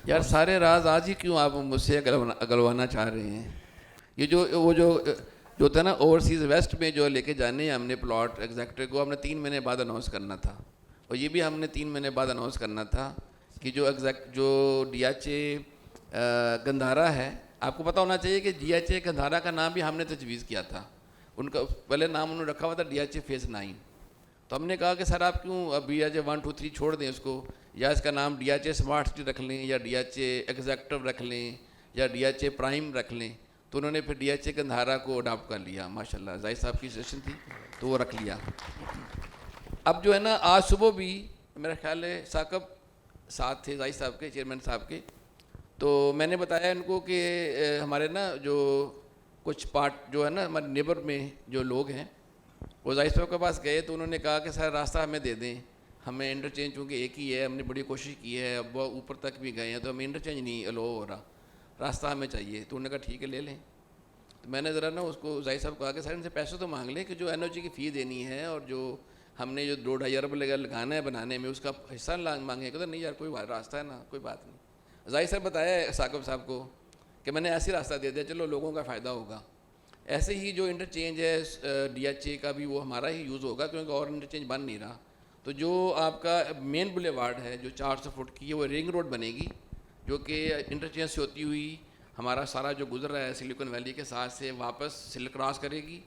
यार सारे राज आज ही क्यों आप मुझसे अगलवाना चाह रहे हैं? ये जो होता है ना, ओवरसीज़ वेस्ट में जो लेके जाने हैं हमने प्लॉट एग्जैक्टर को, हमने 3 महीने बाद अनाउंस करना था, और ये भी हमने 3 महीने बाद अनाउंस करना था कि जो DHA गंधारा है, आपको पता होना चाहिए कि DHA गंधारा का नाम भी हमने तजवीज़ किया था। उनका पहले नाम उन्होंने रखा हुआ था DHA फेज़ 9। तो हमने कहा कि सर आप क्यों अब DHA 1, 2, 3 छोड़ दें उसको, या इसका नाम DHA स्मार्ट सिटी रख लें, या DHA एग्जैक्टिव रख लें, या DHA प्राइम रख लें। तो उन्होंने फिर DHA गंधारा को अडॉप्ट कर लिया, माशाल्लाह जाहिद साहब की सजेशन थी तो वो रख लिया। अब जो है ना, आज सुबह भी मेरा ख्याल है साकब साथ थे, जाहिद साहब के, चेयरमैन साहब के, तो मैंने बताया इनको कि हमारे ना जो कुछ पार्ट जो है ना हमारे नेबर में जो लोग हैं, वो जाहिद साहब के पास गए तो उन्होंने कहा कि सर रास्ता हमें दे दें, हमें इंटरचेंज चूँकि एक ही है, हमने बड़ी कोशिश की है, अब वो ऊपर तक भी गए हैं तो हमें इंटरचेंज नहीं अलो हो रहा, रास्ता हमें चाहिए। तो उन्होंने कहा ठीक है ले लें। तो मैंने ज़रा ना उसको जाहिद साहब कहा कि सर इनसे पैसे तो मांग लें कि जो NOC की फ़ी देनी है और जो हमने जो 2-2.5 अरब लगाना है बनाने में उसका हिस्सा मांगे। कहते नहीं यार कोई रास्ता है ना, कोई बात नहीं। जाहिद साहब बताया साकब साहब को कि मैंने ऐसे रास्ता दे दिया, चलो लोगों का फ़ायदा होगा। ऐसे ही जो इंटरचेंज है DHA का भी वो हमारा ही यूज़ होगा, क्योंकि और इंटरचेंज बन नहीं रहा। तो जो आपका मेन बुलेवार्ड है जो 400 फुट की है, वो रिंग रोड बनेगी, जो कि इंटरचेंज से होती हुई हमारा सारा जो गुजर रहा है सिलिकॉन वैली के साथ से वापस सिल्क क्रॉस करेगी,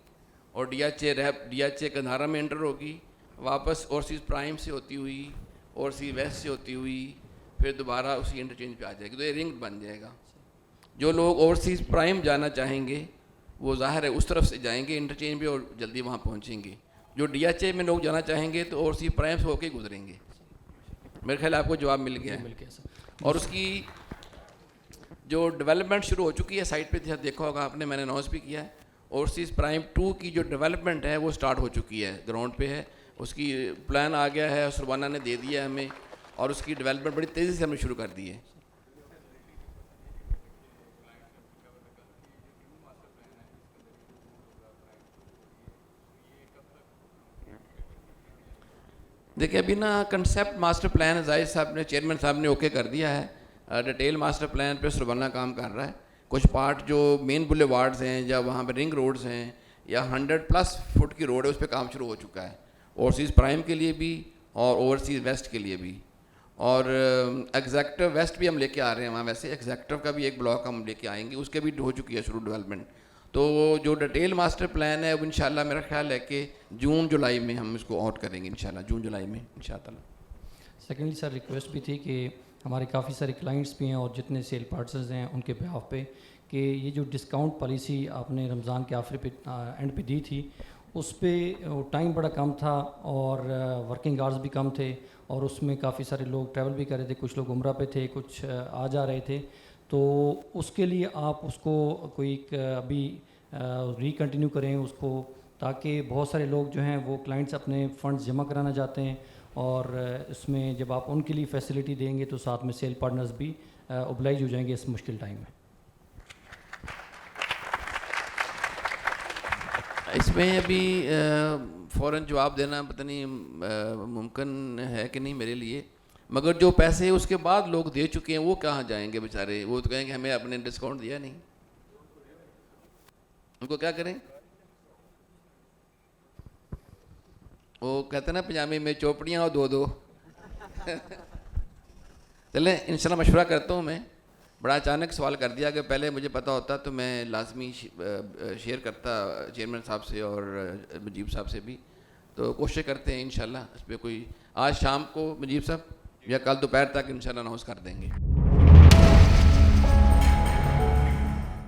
और DHA गंधारा में एंटर होगी, वापस ओवरसीज़ प्राइम से होती हुई, ओवरसीज़ वेस्ट से होती हुई, फिर दोबारा उसी इंटरचेंज पे आ जाएगी। तो ये रिंग बन जाएगा। जो लोग ओवरसीज़ प्राइम जाना चाहेंगे वो ज़ाहिर है उस तरफ से जाएंगे इंटरचेंज पे और जल्दी वहाँ पहुँचेंगे। जो DHA में लोग जाना चाहेंगे तो ओवरसीज़ प्राइम से होकर गुजरेंगे। मेरे ख्याल आपको जवाब मिल गया है। और उसकी जो डेवलपमेंट शुरू हो चुकी है साइट पे देखा होगा आपने, मैंने अनाउंस भी किया है। ओवरसीज़ प्राइम 2 की जो डेवलपमेंट है वो स्टार्ट हो चुकी है, ग्राउंड पे है, उसकी प्लान आ गया है, सुरबाना ने दे दिया है हमें, और उसकी डेवलपमेंट बड़ी तेज़ी से हमने शुरू कर दी है। देखिए अभी ना कंसेप्ट मास्टर प्लान जाहिद साहब ने, चेयरमैन साहब ने ओके कर दिया है। डिटेल मास्टर प्लान पे सुरबाना काम कर रहा है। कुछ पार्ट जो मेन बुलेवार्ड्स हैं या वहाँ पे रिंग रोड्स हैं या 100+ फुट की रोड है, उस पर काम शुरू हो चुका है, ओवरसीज़ प्राइम के लिए भी और ओवरसीज़ वेस्ट के लिए भी। और एग्जैक्टिव वेस्ट भी हम लेके आ रहे हैं वहाँ, वैसे एग्जैक्टिव का भी एक ब्लॉक हम लेके आएंगे, उसके भी हो चुकी है शुरू डेवलपमेंट। तो जो डिटेल मास्टर प्लान है वो इंशाल्लाह मेरा ख्याल है कि जून-जुलाई में हम इसको आउट करेंगे, इंशाल्लाह जून-जुलाई में इंशाल्लाह। सेकेंडली सर रिक्वेस्ट भी थी कि हमारे काफ़ी सारे क्लाइंट्स भी हैं और जितने सेल पार्टनर्स हैं उनके बिहाफ पे कि ये जो डिस्काउंट पॉलिसी आपने रमज़ान के आखिर पे एंड पे दी थी, उस पर टाइम बड़ा कम था और वर्किंग आवर्स भी कम थे, और उसमें काफ़ी सारे लोग ट्रैवल भी कर रहे थे, कुछ लोग उम्रा पे थे, कुछ आ जा रहे थे। तो उसके लिए आप उसको कोई अभी रिकंटिन्यू करें उसको, ताकि बहुत सारे लोग जो हैं वो क्लाइंट्स अपने फ़ंड्स जमा कराना चाहते हैं, और इसमें जब आप उनके लिए फैसिलिटी देंगे तो साथ में सेल पार्टनर्स भी ओब्लाइज हो जाएंगे इस मुश्किल टाइम में। इसमें अभी फ़ौरन जवाब देना पता नहीं मुमकिन है कि नहीं मेरे लिए, मगर जो पैसे उसके बाद लोग दे चुके हैं वो कहाँ जाएंगे बेचारे? वो तो कहेंगे हमें आपने डिस्काउंट दिया नहीं, उनको क्या करें? वो कहते ना पजामे में चौपड़ियाँ और 2-2 चलें इंशाल्लाह मशवरा करता हूँ मैं। बड़ा अचानक सवाल कर दिया कि पहले मुझे पता होता तो मैं लाजमी शेयर करता चेयरमैन साहब से और मुजीब साहब से भी। तो कोशिश करते हैं इंशाल्लाह इस पर कोई आज शाम को मुजीब साहब या कल दोपहर तक इंशाल्लाह अनाउंस कर देंगे।